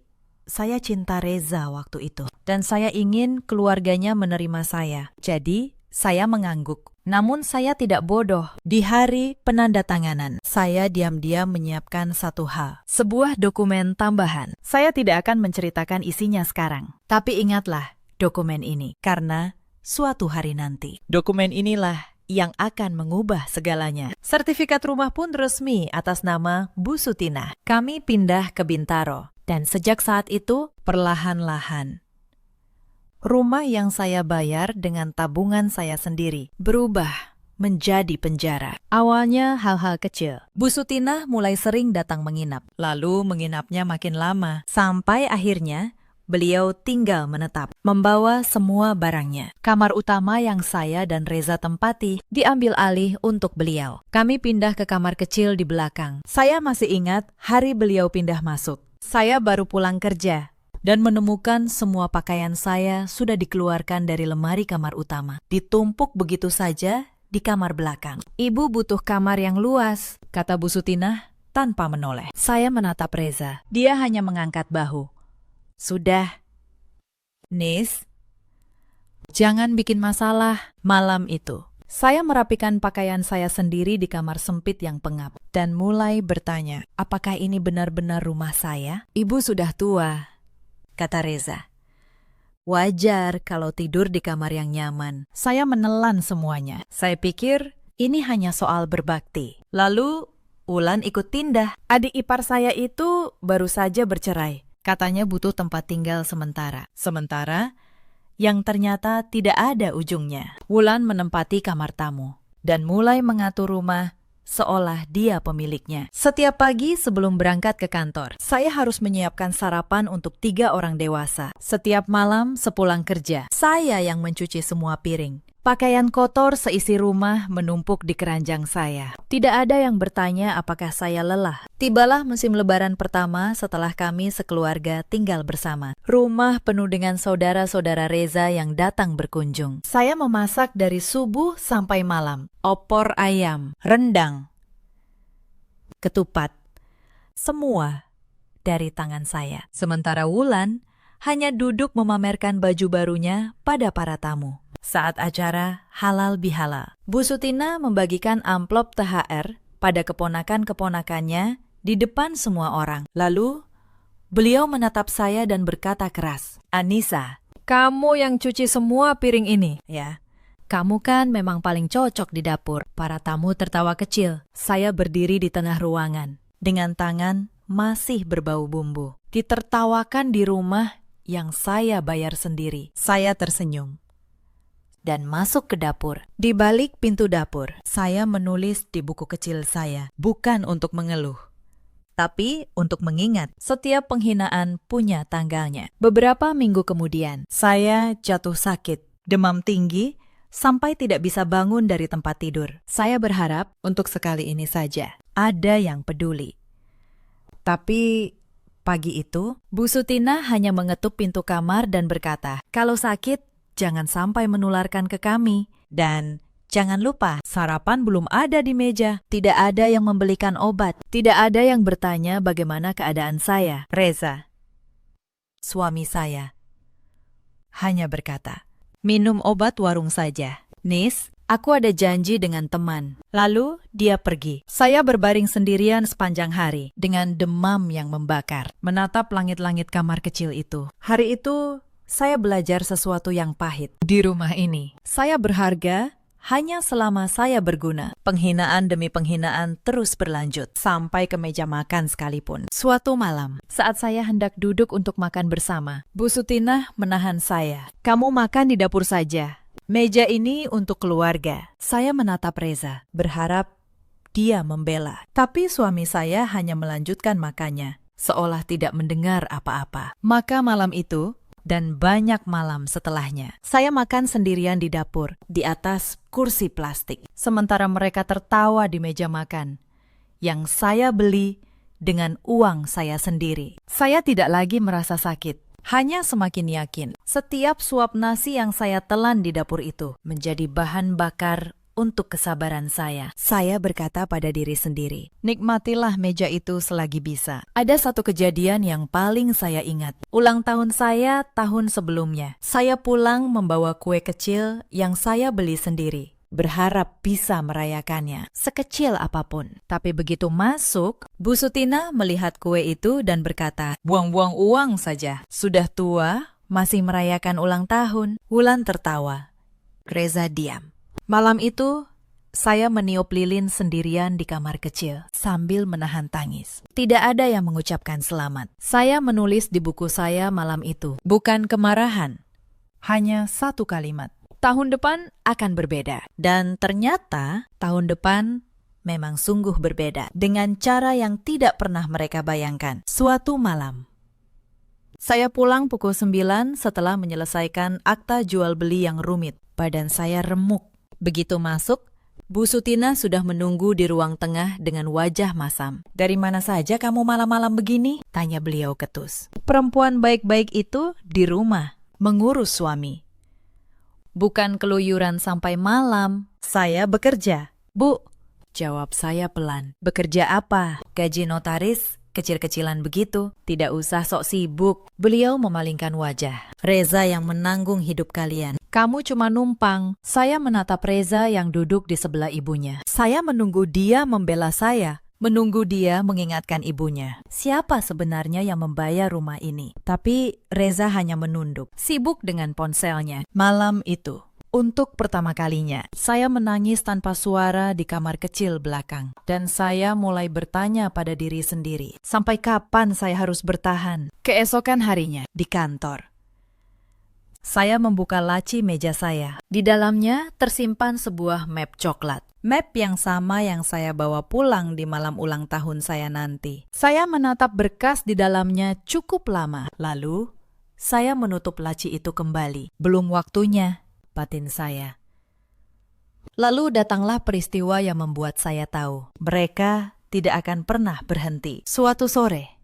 saya cinta Reza waktu itu. Dan saya ingin keluarganya menerima saya. Jadi, saya mengangguk. Namun saya tidak bodoh. Di hari penandatanganan, saya diam-diam menyiapkan satu hal. Sebuah dokumen tambahan. Saya tidak akan menceritakan isinya sekarang. Tapi ingatlah dokumen ini. Karena suatu hari nanti, dokumen inilah yang akan mengubah segalanya. Sertifikat rumah pun resmi atas nama Bu Sutina. Kami pindah ke Bintaro. Dan sejak saat itu, perlahan-lahan, rumah yang saya bayar dengan tabungan saya sendiri berubah menjadi penjara. Awalnya hal-hal kecil. Bu Sutina mulai sering datang menginap. Lalu menginapnya makin lama. Sampai akhirnya, beliau tinggal menetap, membawa semua barangnya. Kamar utama yang saya dan Reza tempati diambil alih untuk beliau. Kami pindah ke kamar kecil di belakang. Saya masih ingat hari beliau pindah masuk. Saya baru pulang kerja dan menemukan semua pakaian saya sudah dikeluarkan dari lemari kamar utama. Ditumpuk begitu saja di kamar belakang. Ibu butuh kamar yang luas, kata Bu Sutina tanpa menoleh. Saya menatap Reza. Dia hanya mengangkat bahu. Sudah, Nis, jangan bikin masalah. Malam itu, saya merapikan pakaian saya sendiri di kamar sempit yang pengap dan mulai bertanya, apakah ini benar-benar rumah saya? Ibu sudah tua, kata Reza. Wajar kalau tidur di kamar yang nyaman. Saya menelan semuanya. Saya pikir ini hanya soal berbakti. Lalu, Wulan ikut pindah. Adik ipar saya itu baru saja bercerai. Katanya butuh tempat tinggal sementara. Sementara, yang ternyata tidak ada ujungnya. Wulan menempati kamar tamu dan mulai mengatur rumah seolah dia pemiliknya. Setiap pagi sebelum berangkat ke kantor, saya harus menyiapkan sarapan untuk 3 orang dewasa. Setiap malam sepulang kerja, saya yang mencuci semua piring. Pakaian kotor seisi rumah menumpuk di keranjang saya. Tidak ada yang bertanya apakah saya lelah. Tibalah musim lebaran pertama setelah kami sekeluarga tinggal bersama. Rumah penuh dengan saudara-saudara Reza yang datang berkunjung. Saya memasak dari subuh sampai malam. Opor ayam, rendang, ketupat. Semua dari tangan saya. Sementara Wulan hanya duduk memamerkan baju barunya pada para tamu. Saat acara halal bihalal, Bu Sutina membagikan amplop THR pada keponakan-keponakannya di depan semua orang. Lalu, beliau menatap saya dan berkata keras, Anissa, kamu yang cuci semua piring ini, ya. Kamu kan memang paling cocok di dapur. Para tamu tertawa kecil. Saya berdiri di tengah ruangan, dengan tangan masih berbau bumbu. Ditertawakan di rumah yang saya bayar sendiri. Saya tersenyum dan masuk ke dapur. Di balik pintu dapur, saya menulis di buku kecil saya, bukan untuk mengeluh, tapi untuk mengingat setiap penghinaan punya tanggalnya. Beberapa minggu kemudian, saya jatuh sakit, demam tinggi, sampai tidak bisa bangun dari tempat tidur. Saya berharap untuk sekali ini saja ada yang peduli. Tapi pagi itu, Bu Sutina hanya mengetuk pintu kamar dan berkata, "Kalau sakit, jangan sampai menularkan ke kami. Dan jangan lupa, sarapan belum ada di meja. Tidak ada yang membelikan obat. Tidak ada yang bertanya bagaimana keadaan saya." Reza, suami saya, hanya berkata, "Minum obat warung saja. Nis, aku ada janji dengan teman." Lalu dia pergi. Saya berbaring sendirian sepanjang hari dengan demam yang membakar, menatap langit-langit kamar kecil itu. Hari itu saya belajar sesuatu yang pahit. Di rumah ini, saya berharga hanya selama saya berguna. Penghinaan demi penghinaan terus berlanjut, sampai ke meja makan sekalipun. Suatu malam, saat saya hendak duduk untuk makan bersama, Bu Sutina menahan saya. "Kamu makan di dapur saja. Meja ini untuk keluarga." Saya menatap Reza, berharap dia membela. Tapi suami saya hanya melanjutkan makannya, seolah tidak mendengar apa-apa. Maka malam itu, dan banyak malam setelahnya, saya makan sendirian di dapur, di atas kursi plastik. Sementara mereka tertawa di meja makan, yang saya beli dengan uang saya sendiri. Saya tidak lagi merasa sakit, hanya semakin yakin. Setiap suap nasi yang saya telan di dapur itu menjadi bahan bakar untuk kesabaran saya. Saya berkata pada diri sendiri, nikmatilah meja itu selagi bisa. Ada satu kejadian yang paling saya ingat. Ulang tahun saya tahun sebelumnya. Saya pulang membawa kue kecil yang saya beli sendiri, berharap bisa merayakannya, sekecil apapun. Tapi begitu masuk, Bu Sutina melihat kue itu dan berkata, "Buang-buang uang saja. Sudah tua, masih merayakan ulang tahun." Wulan tertawa. Reza diam. Malam itu, saya meniup lilin sendirian di kamar kecil sambil menahan tangis. Tidak ada yang mengucapkan selamat. Saya menulis di buku saya malam itu, bukan kemarahan, hanya satu kalimat. Tahun depan akan berbeda. Dan ternyata tahun depan memang sungguh berbeda, dengan cara yang tidak pernah mereka bayangkan. Suatu malam, saya pulang pukul 9 setelah menyelesaikan akta jual beli yang rumit. Badan saya remuk. Begitu masuk, Bu Sutina sudah menunggu di ruang tengah dengan wajah masam. "Dari mana saja kamu malam-malam begini?" tanya beliau ketus. "Perempuan baik-baik itu di rumah, mengurus suami. Bukan keluyuran sampai malam. Saya bekerja." "Bu," jawab saya pelan. "Bekerja apa? Gaji notaris kecil-kecilan begitu. Tidak usah sok sibuk." Beliau memalingkan wajah. "Reza yang menanggung hidup kalian. Kamu cuma numpang." Saya menatap Reza yang duduk di sebelah ibunya. Saya menunggu dia membela saya, menunggu dia mengingatkan ibunya. Siapa sebenarnya yang membayar rumah ini? Tapi Reza hanya menunduk, sibuk dengan ponselnya. Malam itu, untuk pertama kalinya, saya menangis tanpa suara di kamar kecil belakang. Dan saya mulai bertanya pada diri sendiri, sampai kapan saya harus bertahan? Keesokan harinya, di kantor, saya membuka laci meja saya. Di dalamnya tersimpan sebuah map coklat. Map yang sama yang saya bawa pulang di malam ulang tahun saya nanti. Saya menatap berkas di dalamnya cukup lama. Lalu, saya menutup laci itu kembali. Belum waktunya, batin saya. Lalu datanglah peristiwa yang membuat saya tahu, mereka tidak akan pernah berhenti. Suatu sore,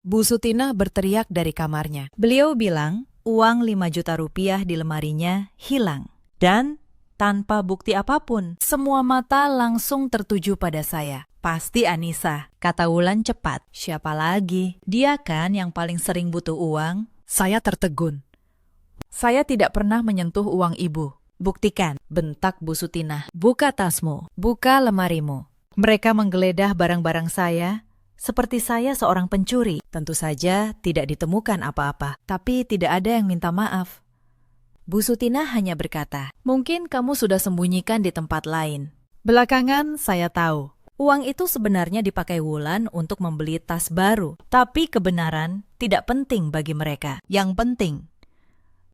Bu Sutina berteriak dari kamarnya. Beliau bilang, uang 5 juta rupiah di lemarinya hilang. Dan tanpa bukti apapun, semua mata langsung tertuju pada saya. "Pasti Anissa," kata Wulan cepat. "Siapa lagi? Dia kan yang paling sering butuh uang." Saya tertegun. "Saya tidak pernah menyentuh uang ibu." "Buktikan," bentak Bu Sutina. "Buka tasmu, buka lemarimu." Mereka menggeledah barang-barang saya, seperti saya seorang pencuri. Tentu saja tidak ditemukan apa-apa, tapi tidak ada yang minta maaf. Bu Sutina hanya berkata, "Mungkin kamu sudah sembunyikan di tempat lain." Belakangan saya tahu, uang itu sebenarnya dipakai Wulan untuk membeli tas baru. Tapi kebenaran tidak penting bagi mereka. Yang penting,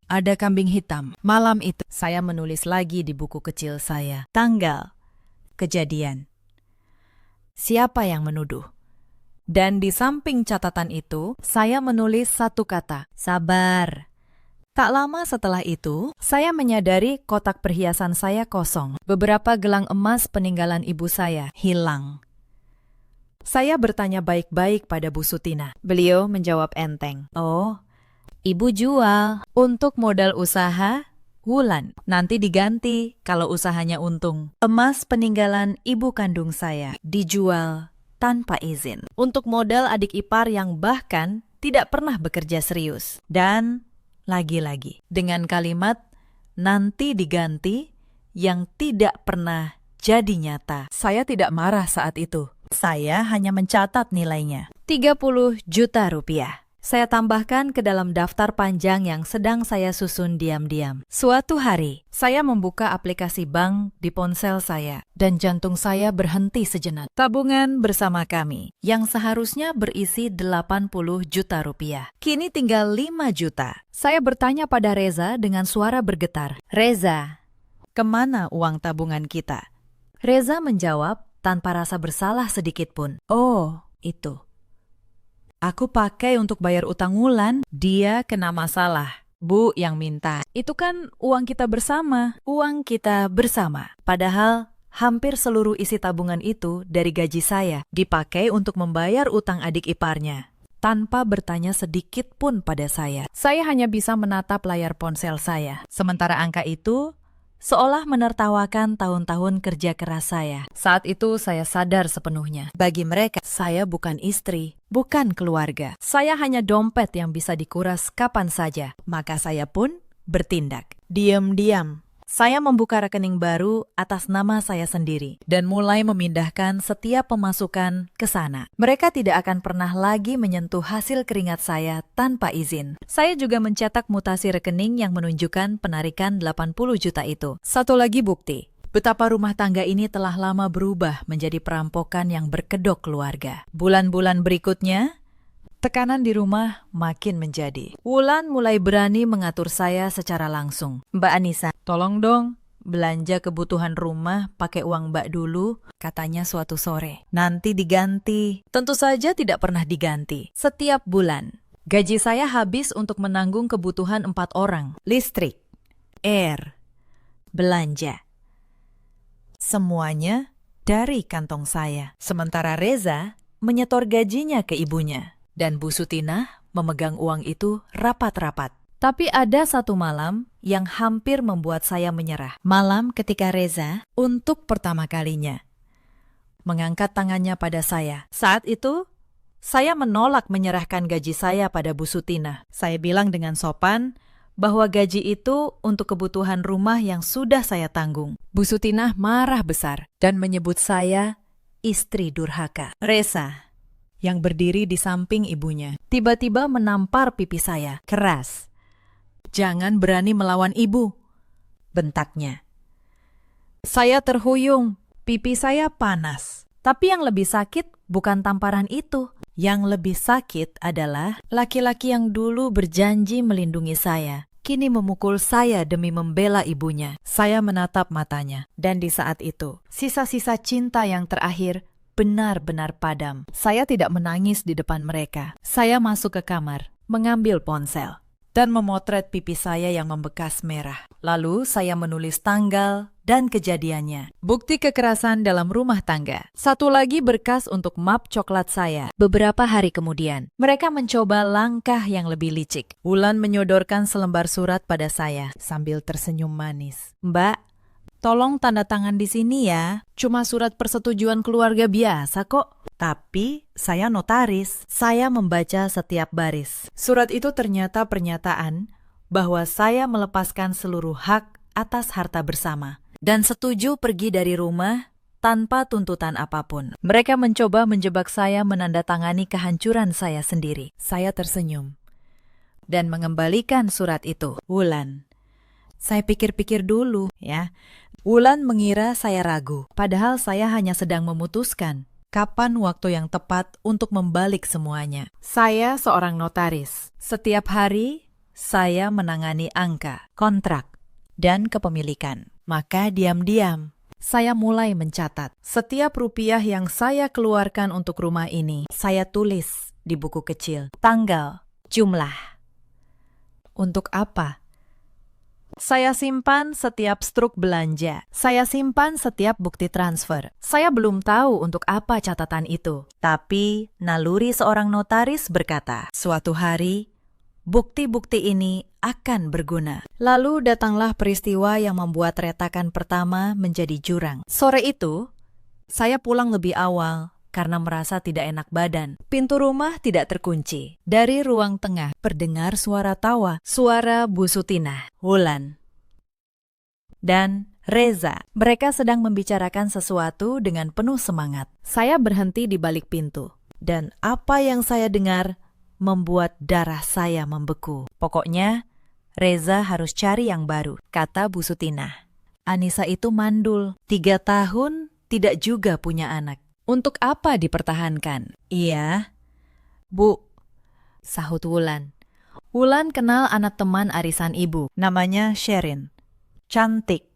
ada kambing hitam. Malam itu, saya menulis lagi di buku kecil saya. Tanggal, kejadian, siapa yang menuduh. Dan di samping catatan itu, saya menulis satu kata, sabar. Tak lama setelah itu, saya menyadari kotak perhiasan saya kosong. Beberapa gelang emas peninggalan ibu saya hilang. Saya bertanya baik-baik pada Bu Sutina. Beliau menjawab enteng. Oh, ibu jual. Untuk modal usaha, Wulan. Nanti diganti kalau usahanya untung. Emas peninggalan ibu kandung saya dijual tanpa izin. Untuk modal adik ipar yang bahkan tidak pernah bekerja serius. Dan lagi-lagi, dengan kalimat nanti diganti yang tidak pernah jadi nyata. Saya tidak marah saat itu. Saya hanya mencatat nilainya. 30 juta rupiah. Saya tambahkan ke dalam daftar panjang yang sedang saya susun diam-diam. Suatu hari, saya membuka aplikasi bank di ponsel saya dan jantung saya berhenti sejenak. Tabungan bersama kami yang seharusnya berisi 80 juta rupiah. Kini tinggal 5 juta. Saya bertanya pada Reza dengan suara bergetar. Reza, kemana uang tabungan kita? Reza menjawab tanpa rasa bersalah sedikit pun. Oh, itu. Aku pakai untuk bayar utang Wulan. Dia kena masalah. Bu yang minta. Itu kan uang kita bersama. Uang kita bersama. Padahal hampir seluruh isi tabungan itu dari gaji saya dipakai untuk membayar utang adik iparnya. Tanpa bertanya sedikit pun pada saya. Saya hanya bisa menatap layar ponsel saya. Sementara angka itu seolah menertawakan tahun-tahun kerja keras saya. Saat itu saya sadar sepenuhnya. Bagi mereka, saya bukan istri, bukan keluarga. Saya hanya dompet yang bisa dikuras kapan saja. Maka saya pun bertindak. Diam-diam, saya membuka rekening baru atas nama saya sendiri dan mulai memindahkan setiap pemasukan ke sana. Mereka tidak akan pernah lagi menyentuh hasil keringat saya tanpa izin. Saya juga mencetak mutasi rekening yang menunjukkan penarikan 80 juta itu. Satu lagi bukti, betapa rumah tangga ini telah lama berubah menjadi perampokan yang berkedok keluarga. Bulan-bulan berikutnya, tekanan di rumah makin menjadi. Wulan mulai berani mengatur saya secara langsung. Mbak Anissa, tolong dong belanja kebutuhan rumah pakai uang Mbak dulu, katanya suatu sore. Nanti diganti. Tentu saja tidak pernah diganti. Setiap bulan, gaji saya habis untuk menanggung kebutuhan 4 orang. Listrik, air, belanja. Semuanya dari kantong saya. Sementara Reza menyetor gajinya ke ibunya. Dan Bu Sutina memegang uang itu rapat-rapat. Tapi ada satu malam yang hampir membuat saya menyerah. Malam ketika Reza, untuk pertama kalinya, mengangkat tangannya pada saya. Saat itu, saya menolak menyerahkan gaji saya pada Bu Sutina. Saya bilang dengan sopan bahwa gaji itu untuk kebutuhan rumah yang sudah saya tanggung. Bu Sutina marah besar dan menyebut saya istri durhaka. Reza, yang berdiri di samping ibunya, tiba-tiba menampar pipi saya keras. Jangan berani melawan ibu, bentaknya. Saya terhuyung, pipi saya panas. Tapi yang lebih sakit bukan tamparan itu. Yang lebih sakit adalah laki-laki yang dulu berjanji melindungi saya, kini memukul saya demi membela ibunya. Saya menatap matanya, dan di saat itu, sisa-sisa cinta yang terakhir benar-benar padam. Saya tidak menangis di depan mereka. Saya masuk ke kamar, mengambil ponsel, dan memotret pipi saya yang membekas merah. Lalu saya menulis tanggal dan kejadiannya. Bukti kekerasan dalam rumah tangga. Satu lagi berkas untuk map coklat saya. Beberapa hari kemudian, mereka mencoba langkah yang lebih licik. Wulan menyodorkan selembar surat pada saya sambil tersenyum manis. Mbak, tolong tanda tangan di sini ya. Cuma surat persetujuan keluarga biasa kok. Tapi saya notaris. Saya membaca setiap baris. Surat itu ternyata pernyataan bahwa saya melepaskan seluruh hak atas harta bersama dan setuju pergi dari rumah tanpa tuntutan apapun. Mereka mencoba menjebak saya menandatangani kehancuran saya sendiri. Saya tersenyum dan mengembalikan surat itu. Wulan, saya pikir-pikir dulu ya. Wulan mengira saya ragu, padahal saya hanya sedang memutuskan kapan waktu yang tepat untuk membalik semuanya. Saya seorang notaris. Setiap hari, saya menangani angka, kontrak, dan kepemilikan. Maka diam-diam, saya mulai mencatat. Setiap rupiah yang saya keluarkan untuk rumah ini, saya tulis di buku kecil. Tanggal, jumlah. Untuk apa? Saya simpan setiap struk belanja. Saya simpan setiap bukti transfer. Saya belum tahu untuk apa catatan itu. Tapi naluri seorang notaris berkata, suatu hari bukti-bukti ini akan berguna. Lalu datanglah peristiwa yang membuat retakan pertama menjadi jurang. Sore itu, saya pulang lebih awal karena merasa tidak enak badan. Pintu rumah tidak terkunci. Dari ruang tengah terdengar suara tawa, suara Bu Sutinah, Wulan, dan Reza. Mereka sedang membicarakan sesuatu dengan penuh semangat. Saya berhenti di balik pintu, dan apa yang saya dengar membuat darah saya membeku. Pokoknya, Reza harus cari yang baru, kata Bu Sutinah. Anissa itu mandul, 3 tahun tidak juga punya anak. Untuk apa dipertahankan? Iya, Bu, sahut Wulan. Wulan kenal anak teman arisan ibu, namanya Sherin. Cantik,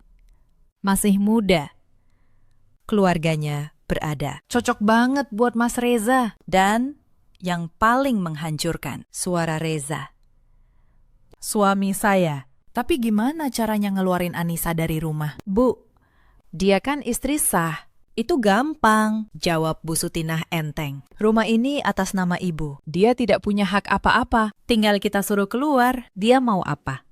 masih muda. Keluarganya berada. Cocok banget buat Mas Reza. Dan yang paling menghancurkan, suara Reza. Suami saya. Tapi gimana caranya ngeluarin Anissa dari rumah? Bu, dia kan istri sah. Itu gampang, jawab Bu Sutinah enteng. Rumah ini atas nama ibu. Dia tidak punya hak apa-apa. Tinggal kita suruh keluar. Dia mau apa?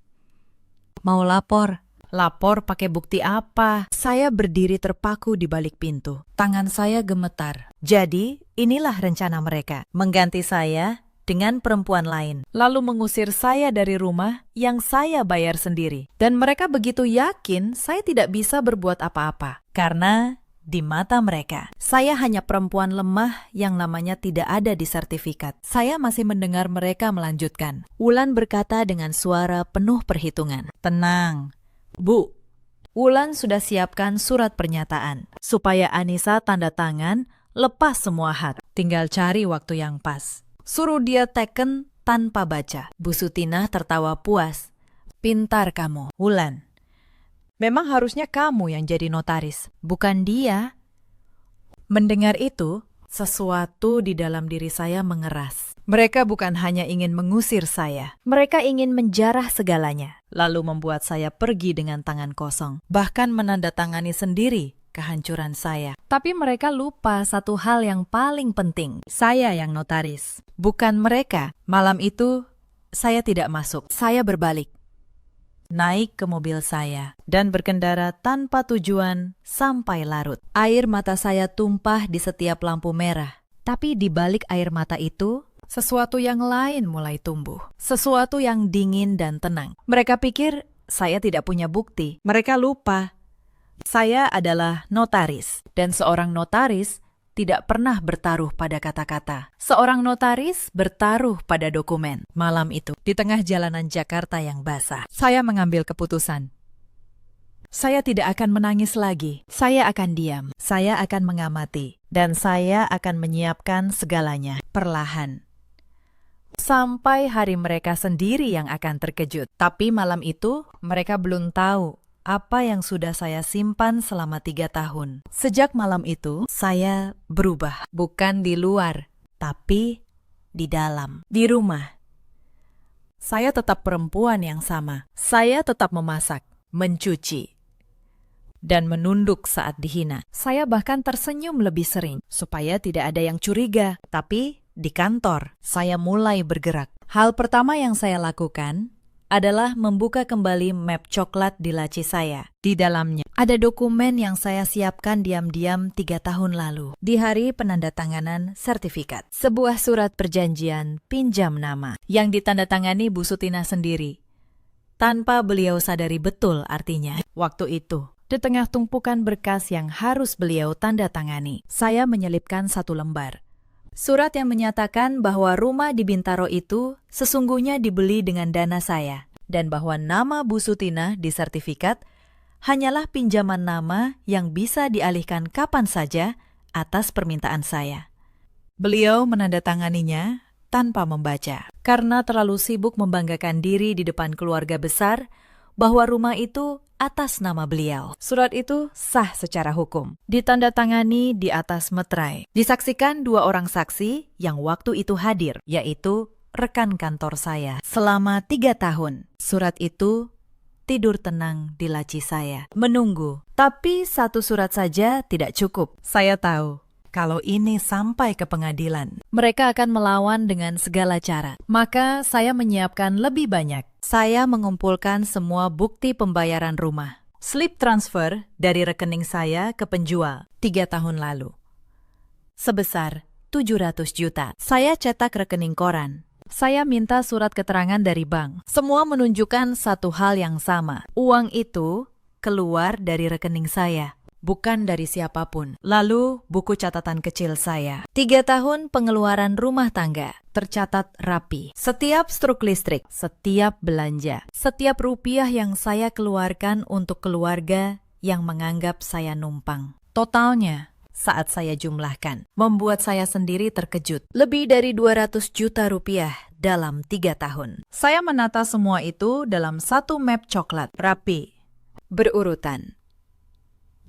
Mau lapor. Lapor pakai bukti apa? Saya berdiri terpaku di balik pintu. Tangan saya gemetar. Jadi, inilah rencana mereka. Mengganti saya dengan perempuan lain. Lalu mengusir saya dari rumah yang saya bayar sendiri. Dan mereka begitu yakin saya tidak bisa berbuat apa-apa. Karena di mata mereka, saya hanya perempuan lemah yang namanya tidak ada di sertifikat. Saya masih mendengar mereka melanjutkan. Wulan berkata dengan suara penuh perhitungan. Tenang, Bu. Wulan sudah siapkan surat pernyataan. Supaya Anissa tanda tangan, lepas semua hak. Tinggal cari waktu yang pas. Suruh dia teken tanpa baca. Bu Sutinah tertawa puas. Pintar kamu, Wulan. Memang harusnya kamu yang jadi notaris, bukan dia. Mendengar itu, sesuatu di dalam diri saya mengeras. Mereka bukan hanya ingin mengusir saya, mereka ingin menjarah segalanya, lalu membuat saya pergi dengan tangan kosong, bahkan menandatangani sendiri kehancuran saya. Tapi mereka lupa satu hal yang paling penting, saya yang notaris, bukan mereka. Malam itu, saya tidak masuk, saya berbalik. Naik ke mobil saya dan berkendara tanpa tujuan sampai larut. Air mata saya tumpah di setiap lampu merah. Tapi di balik air mata itu, sesuatu yang lain mulai tumbuh. Sesuatu yang dingin dan tenang. Mereka pikir saya tidak punya bukti. Mereka lupa. Saya adalah notaris. Dan seorang notaris tidak pernah bertaruh pada kata-kata. Seorang notaris bertaruh pada dokumen. Malam itu, di tengah jalanan Jakarta yang basah, saya mengambil keputusan. Saya tidak akan menangis lagi. Saya akan diam. Saya akan mengamati. Dan saya akan menyiapkan segalanya perlahan. Sampai hari mereka sendiri yang akan terkejut. Tapi malam itu, mereka belum tahu apa yang sudah saya simpan selama 3 tahun. Sejak malam itu, saya berubah. Bukan di luar, tapi di dalam. Di rumah. Saya tetap perempuan yang sama. Saya tetap memasak, mencuci, dan menunduk saat dihina. Saya bahkan tersenyum lebih sering, supaya tidak ada yang curiga. Tapi di kantor, saya mulai bergerak. Hal pertama yang saya lakukan adalah membuka kembali map coklat di laci saya. Di dalamnya ada dokumen yang saya siapkan diam-diam 3 tahun lalu. Di hari penandatanganan sertifikat. Sebuah surat perjanjian pinjam nama yang ditandatangani Bu Sutinah sendiri. Tanpa beliau sadari betul artinya. Waktu itu, di tengah tumpukan berkas yang harus beliau tanda tangani, saya menyelipkan 1 lembar. Surat yang menyatakan bahwa rumah di Bintaro itu sesungguhnya dibeli dengan dana saya, dan bahwa nama Bu Sutinah di sertifikat hanyalah pinjaman nama yang bisa dialihkan kapan saja atas permintaan saya. Beliau menandatanganinya tanpa membaca, karena terlalu sibuk membanggakan diri di depan keluarga besar bahwa rumah itu atas nama beliau. Surat itu sah secara hukum. Ditandatangani di atas meterai. Disaksikan 2 orang saksi yang waktu itu hadir, yaitu rekan kantor saya. Selama 3 tahun, surat itu tidur tenang di laci saya. Menunggu. Tapi satu surat saja tidak cukup. Saya tahu kalau ini sampai ke pengadilan, mereka akan melawan dengan segala cara. Maka saya menyiapkan lebih banyak. Saya mengumpulkan semua bukti pembayaran rumah. Slip transfer dari rekening saya ke penjual 3 tahun lalu. Sebesar 700 juta. Saya cetak rekening koran. Saya minta surat keterangan dari bank. Semua menunjukkan satu hal yang sama. Uang itu keluar dari rekening saya, bukan dari siapapun. Lalu buku catatan kecil saya. 3 tahun pengeluaran rumah tangga tercatat rapi. Setiap struk listrik, setiap belanja, setiap rupiah yang saya keluarkan untuk keluarga yang menganggap saya numpang. Totalnya, saat saya jumlahkan, membuat saya sendiri terkejut. Lebih dari 200 juta rupiah dalam 3 tahun. Saya menata semua itu dalam satu map coklat, rapi, berurutan,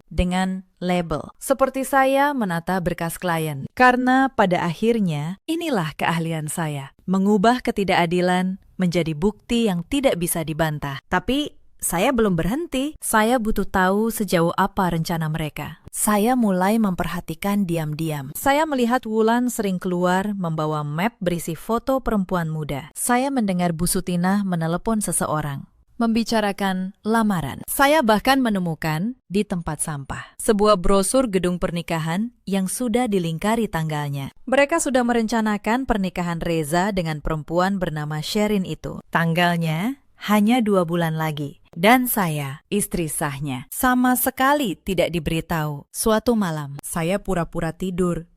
dengan label. Seperti saya menata berkas klien. Karena pada akhirnya, inilah keahlian saya. Mengubah ketidakadilan menjadi bukti yang tidak bisa dibantah. Tapi saya belum berhenti. Saya butuh tahu sejauh apa rencana mereka. Saya mulai memperhatikan diam-diam. Saya melihat Wulan sering keluar membawa map berisi foto perempuan muda. Saya mendengar Bu Sutinah menelepon seseorang, membicarakan lamaran. Saya bahkan menemukan di tempat sampah sebuah brosur gedung pernikahan yang sudah dilingkari tanggalnya. Mereka sudah merencanakan pernikahan Reza dengan perempuan bernama Sherin itu. Tanggalnya hanya 2 bulan lagi. Dan saya, istri sahnya, sama sekali tidak diberitahu. Suatu malam, saya pura-pura tidur.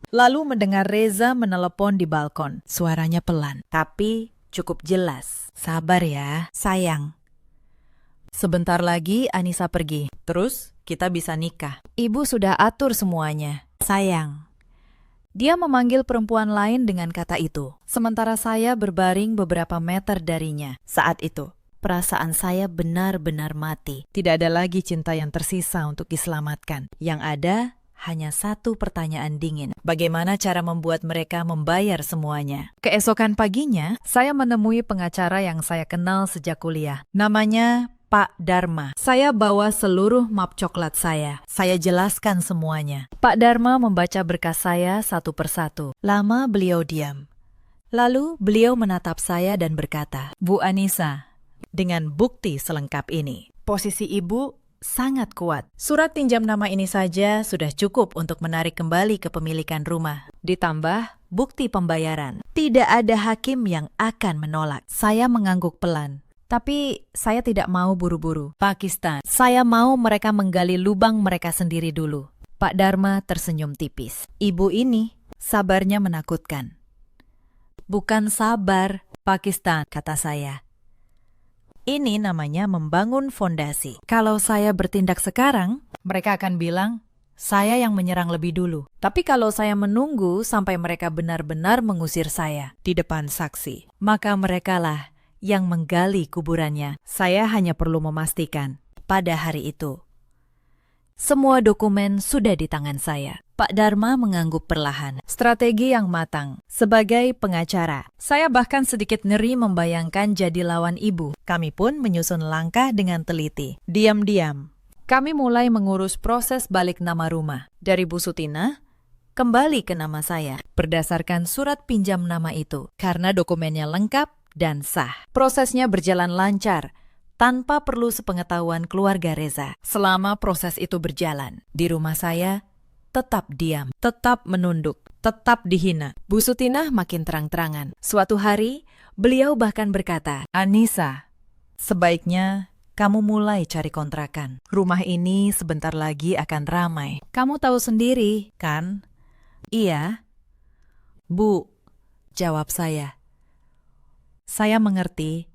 Lalu mendengar Reza menelepon di balkon. Suaranya pelan, tapi cukup jelas. Sabar ya, sayang. Sebentar lagi Anissa pergi. Terus kita bisa nikah. Ibu sudah atur semuanya. Sayang. Dia memanggil perempuan lain dengan kata itu. Sementara saya berbaring beberapa meter darinya. Saat itu, perasaan saya benar-benar mati. Tidak ada lagi cinta yang tersisa untuk diselamatkan. Yang ada hanya satu pertanyaan dingin. Bagaimana cara membuat mereka membayar semuanya? Keesokan paginya, saya menemui pengacara yang saya kenal sejak kuliah. Namanya Pak Dharma. Saya bawa seluruh map coklat saya. Saya jelaskan semuanya. Pak Dharma membaca berkas saya satu persatu. Lama beliau diam. Lalu beliau menatap saya dan berkata, Bu Anissa, dengan bukti selengkap ini, posisi ibu sangat kuat. Surat pinjam nama ini saja sudah cukup untuk menarik kembali kepemilikan rumah. Ditambah bukti pembayaran. Tidak ada hakim yang akan menolak. Saya mengangguk pelan. Tapi saya tidak mau buru-buru. Pakistan, saya mau mereka menggali lubang mereka sendiri dulu. Pak Dharma tersenyum tipis. Ibu ini sabarnya menakutkan. Bukan sabar, Pakistan, kata saya. Ini namanya membangun fondasi. Kalau saya bertindak sekarang, mereka akan bilang, saya yang menyerang lebih dulu. Tapi kalau saya menunggu sampai mereka benar-benar mengusir saya di depan saksi, maka merekalah yang menggali kuburannya. Saya hanya perlu memastikan pada hari itu semua dokumen sudah di tangan saya. Pak Dharma mengangguk perlahan. Strategi yang matang. Sebagai pengacara, saya bahkan sedikit ngeri membayangkan jadi lawan ibu. Kami pun menyusun langkah dengan teliti. Diam-diam, kami mulai mengurus proses balik nama rumah. Dari Bu Sutinah, kembali ke nama saya. Berdasarkan surat pinjam nama itu. Karena dokumennya lengkap dan sah. Prosesnya berjalan lancar, tanpa perlu sepengetahuan keluarga Reza. Selama proses itu berjalan, di rumah saya tetap diam, tetap menunduk, tetap dihina. Bu Sutinah makin terang-terangan. Suatu hari, beliau bahkan berkata, Anissa, sebaiknya kamu mulai cari kontrakan. Rumah ini sebentar lagi akan ramai. Kamu tahu sendiri, kan? Iya. Bu, jawab saya. Saya mengerti.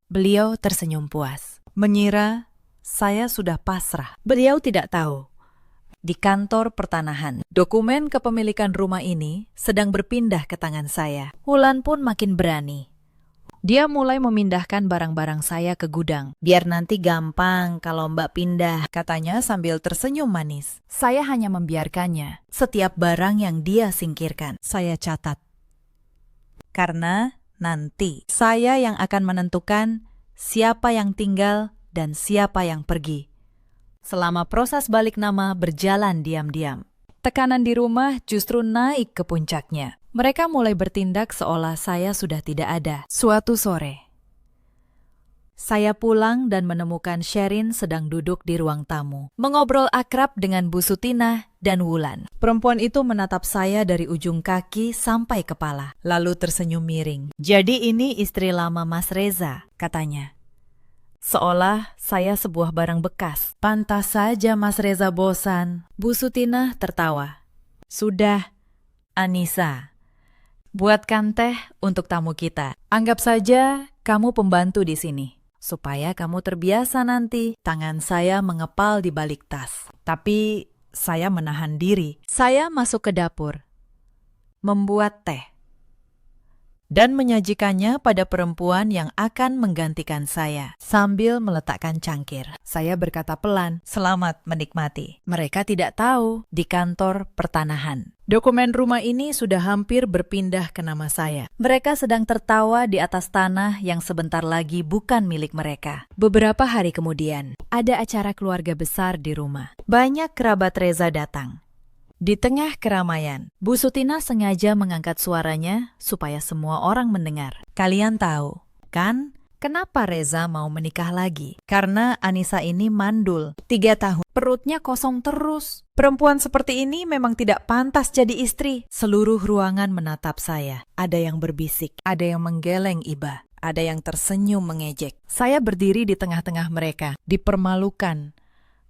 Beliau tersenyum puas. Mengira saya sudah pasrah. Beliau tidak tahu. Di kantor pertanahan, dokumen kepemilikan rumah ini sedang berpindah ke tangan saya. Wulan pun makin berani. Dia mulai memindahkan barang-barang saya ke gudang. Biar nanti gampang kalau Mbak pindah, katanya sambil tersenyum manis. Saya hanya membiarkannya. Setiap barang yang dia singkirkan, saya catat. Karena nanti saya yang akan menentukan siapa yang tinggal dan siapa yang pergi. Selama proses balik nama berjalan diam-diam, tekanan di rumah justru naik ke puncaknya. Mereka mulai bertindak seolah saya sudah tidak ada. Suatu sore, saya pulang dan menemukan Sherin sedang duduk di ruang tamu, mengobrol akrab dengan Bu Sutina dan Wulan. Perempuan itu menatap saya dari ujung kaki sampai kepala, lalu tersenyum miring. "Jadi ini istri lama Mas Reza," katanya. Seolah saya sebuah barang bekas. "Pantas saja Mas Reza bosan." Bu Sutina tertawa. "Sudah, Anissa. Buatkan teh untuk tamu kita. Anggap saja kamu pembantu di sini. Supaya kamu terbiasa nanti." Tangan saya mengepal di balik tas. Tapi saya menahan diri. Saya masuk ke dapur, membuat teh, dan menyajikannya pada perempuan yang akan menggantikan saya. Sambil meletakkan cangkir, saya berkata pelan, "Selamat menikmati." Mereka tidak tahu di kantor pertanahan dokumen rumah ini sudah hampir berpindah ke nama saya. Mereka sedang tertawa di atas tanah yang sebentar lagi bukan milik mereka. Beberapa hari kemudian, ada acara keluarga besar di rumah. Banyak kerabat Reza datang. Di tengah keramaian, Bu Sutina sengaja mengangkat suaranya supaya semua orang mendengar. "Kalian tahu, kan, kenapa Reza mau menikah lagi? Karena Anissa ini mandul, 3 tahun. Perutnya kosong terus. Perempuan seperti ini memang tidak pantas jadi istri." Seluruh ruangan menatap saya. Ada yang berbisik, ada yang menggeleng iba, ada yang tersenyum mengejek. Saya berdiri di tengah-tengah mereka, dipermalukan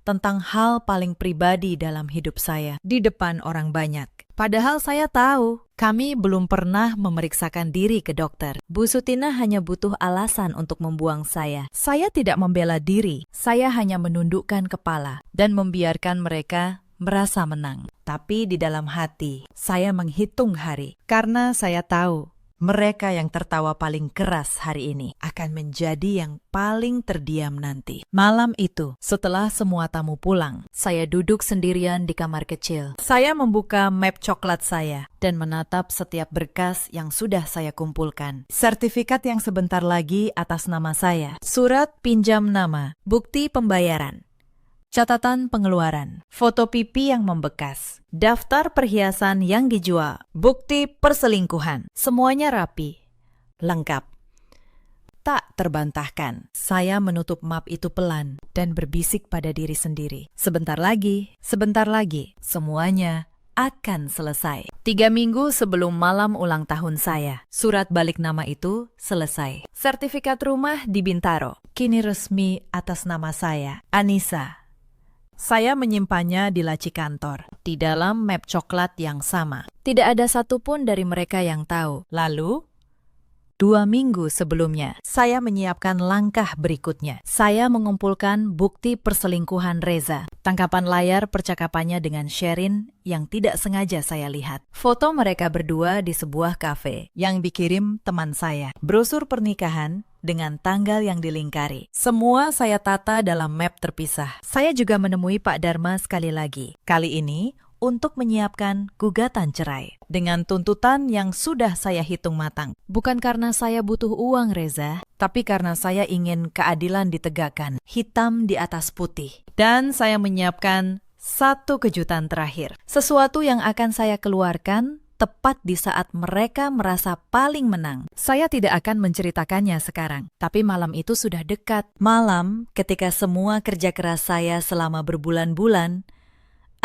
tentang hal paling pribadi dalam hidup saya di depan orang banyak. Padahal saya tahu, kami belum pernah memeriksakan diri ke dokter. Bu Sutina hanya butuh alasan untuk membuang saya. Saya tidak membela diri, saya hanya menundukkan kepala dan membiarkan mereka merasa menang. Tapi di dalam hati, saya menghitung hari, karena saya tahu mereka yang tertawa paling keras hari ini akan menjadi yang paling terdiam nanti. Malam itu, setelah semua tamu pulang, saya duduk sendirian di kamar kecil. Saya membuka map coklat saya dan menatap setiap berkas yang sudah saya kumpulkan. Sertifikat yang sebentar lagi atas nama saya, surat pinjam nama, bukti pembayaran, catatan pengeluaran, foto pipi yang membekas, daftar perhiasan yang dijual, bukti perselingkuhan. Semuanya rapi, lengkap, tak terbantahkan. Saya menutup map itu pelan dan berbisik pada diri sendiri. Sebentar lagi, semuanya akan selesai. 3 minggu sebelum malam ulang tahun saya, surat balik nama itu selesai. Sertifikat rumah di Bintaro, kini resmi atas nama saya, Anissa. Saya menyimpannya di laci kantor, di dalam map coklat yang sama. Tidak ada satupun dari mereka yang tahu. Lalu, 2 minggu sebelumnya, saya menyiapkan langkah berikutnya. Saya mengumpulkan bukti perselingkuhan Reza. Tangkapan layar percakapannya dengan Sherin yang tidak sengaja saya lihat. Foto mereka berdua di sebuah kafe yang dikirim teman saya. Brosur pernikahan dengan tanggal yang dilingkari. Semua saya tata dalam map terpisah. Saya juga menemui Pak Dharma sekali lagi. Kali ini untuk menyiapkan gugatan cerai dengan tuntutan yang sudah saya hitung matang. Bukan karena saya butuh uang, Reza, tapi karena saya ingin keadilan ditegakkan, hitam di atas putih. Dan saya menyiapkan satu kejutan terakhir, sesuatu yang akan saya keluarkan tepat di saat mereka merasa paling menang. Saya tidak akan menceritakannya sekarang, tapi malam itu sudah dekat. Malam ketika semua kerja keras saya selama berbulan-bulan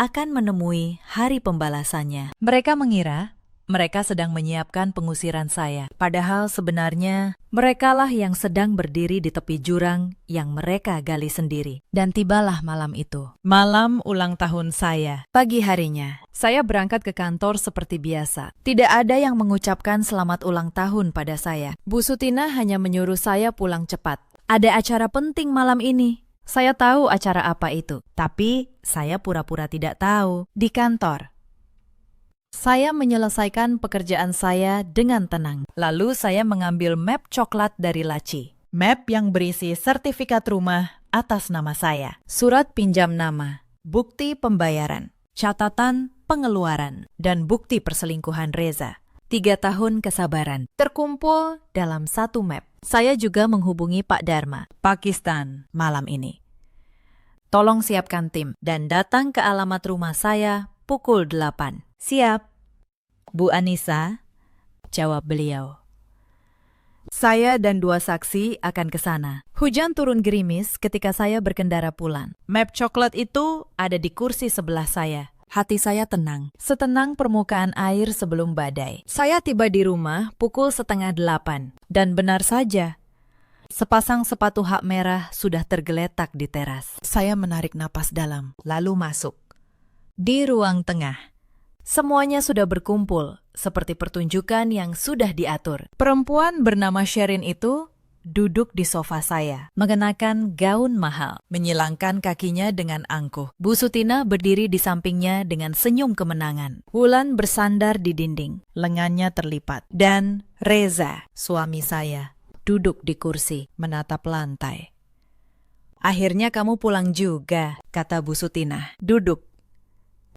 akan menemui hari pembalasannya. Mereka mengira mereka sedang menyiapkan pengusiran saya. Padahal sebenarnya merekalah yang sedang berdiri di tepi jurang yang mereka gali sendiri. Dan tibalah malam itu. Malam ulang tahun saya. Pagi harinya, saya berangkat ke kantor seperti biasa. Tidak ada yang mengucapkan selamat ulang tahun pada saya. Bu Sutina hanya menyuruh saya pulang cepat. Ada acara penting malam ini. Saya tahu acara apa itu, tapi saya pura-pura tidak tahu. Di kantor, saya menyelesaikan pekerjaan saya dengan tenang. Lalu saya mengambil map coklat dari laci. Map yang berisi sertifikat rumah atas nama saya, surat pinjam nama, bukti pembayaran, catatan pengeluaran, dan bukti perselingkuhan Reza. 3 tahun kesabaran terkumpul dalam satu map. Saya juga menghubungi Pak Dharma, Pakistan, malam ini. Tolong siapkan tim dan datang ke alamat rumah saya pukul 8. Siap. Bu Anissa, jawab beliau. Saya dan 2 saksi akan ke sana. Hujan turun gerimis ketika saya berkendara pulang. Map coklat itu ada di kursi sebelah saya. Hati saya tenang, setenang permukaan air sebelum badai. Saya tiba di rumah pukul 7:30. Dan benar saja, sepasang sepatu hak merah sudah tergeletak di teras. Saya menarik napas dalam, lalu masuk. Di ruang tengah, semuanya sudah berkumpul, seperti pertunjukan yang sudah diatur. Perempuan bernama Sherin itu duduk di sofa saya, mengenakan gaun mahal, menyilangkan kakinya dengan angkuh. Bu Sutina berdiri di sampingnya dengan senyum kemenangan. Wulan bersandar di dinding, lengannya terlipat. Dan Reza, suami saya, duduk di kursi, menatap lantai. Akhirnya kamu pulang juga, kata Bu Sutina. Duduk.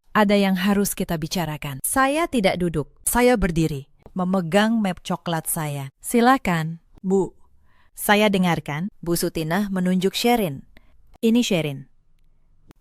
Ada yang harus kita bicarakan. Saya tidak duduk, saya berdiri, memegang map coklat saya. Silakan, Bu. Saya dengarkan. Bu Sutina menunjuk Sherin. Ini Sherin.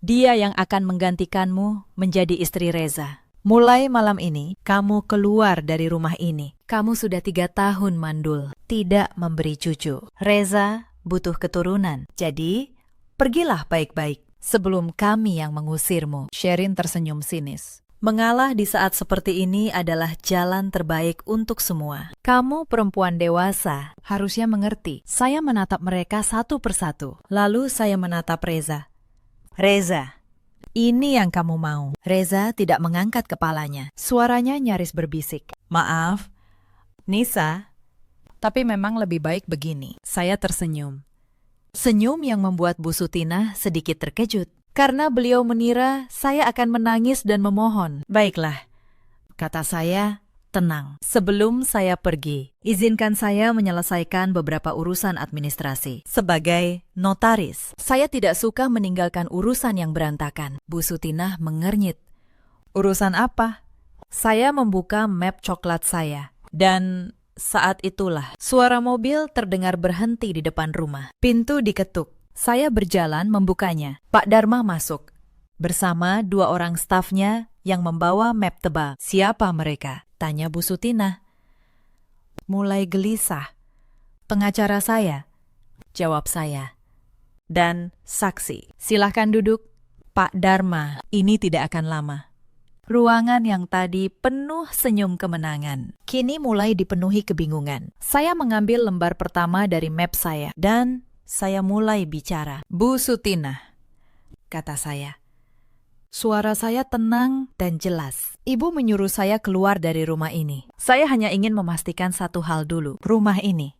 Dia yang akan menggantikanmu menjadi istri Reza. Mulai malam ini, kamu keluar dari rumah ini. Kamu sudah 3 tahun mandul, tidak memberi cucu. Reza butuh keturunan. Jadi, pergilah baik-baik sebelum kami yang mengusirmu. Sherin tersenyum sinis. Mengalah di saat seperti ini adalah jalan terbaik untuk semua. Kamu perempuan dewasa, harusnya mengerti. Saya menatap mereka satu persatu. Lalu saya menatap Reza. Reza, ini yang kamu mau. Reza tidak mengangkat kepalanya. Suaranya nyaris berbisik. Maaf, Nisa, tapi memang lebih baik begini. Saya tersenyum. Senyum yang membuat Bu Sutina sedikit terkejut. Karena beliau mengira saya akan menangis dan memohon. Baiklah, kata saya, tenang. Sebelum saya pergi, izinkan saya menyelesaikan beberapa urusan administrasi. Sebagai notaris, saya tidak suka meninggalkan urusan yang berantakan. Bu Sutina mengernyit. Urusan apa? Saya membuka map coklat saya. Dan saat itulah, suara mobil terdengar berhenti di depan rumah. Pintu diketuk. Saya berjalan membukanya. Pak Dharma masuk, bersama 2 orang stafnya yang membawa map tebal. Siapa mereka? Tanya Bu Sutina. Mulai gelisah. Pengacara saya, jawab saya. Dan saksi. Silahkan duduk. Pak Dharma, ini tidak akan lama. Ruangan yang tadi penuh senyum kemenangan, kini mulai dipenuhi kebingungan. Saya mengambil lembar pertama dari map saya, dan saya mulai bicara. Bu Sutina, kata saya. Suara saya tenang dan jelas. Ibu menyuruh saya keluar dari rumah ini. Saya hanya ingin memastikan satu hal dulu. Rumah ini,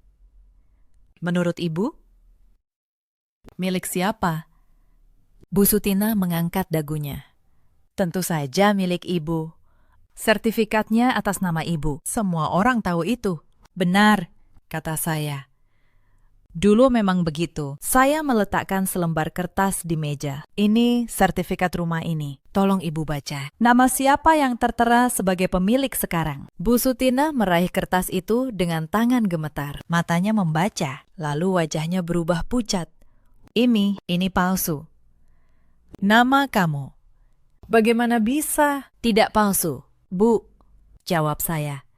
menurut ibu, milik siapa? Bu Sutina mengangkat dagunya. Tentu saja milik ibu. Sertifikatnya atas nama ibu. Semua orang tahu itu. Benar, kata saya. Dulu memang begitu. Saya meletakkan selembar kertas di meja. Ini sertifikat rumah ini. Tolong ibu baca. Nama siapa yang tertera sebagai pemilik sekarang? Bu Sutina meraih kertas itu dengan tangan gemetar. Matanya membaca, lalu wajahnya berubah pucat. Ini palsu. Nama kamu. Bagaimana bisa? Tidak palsu, Bu, jawab saya.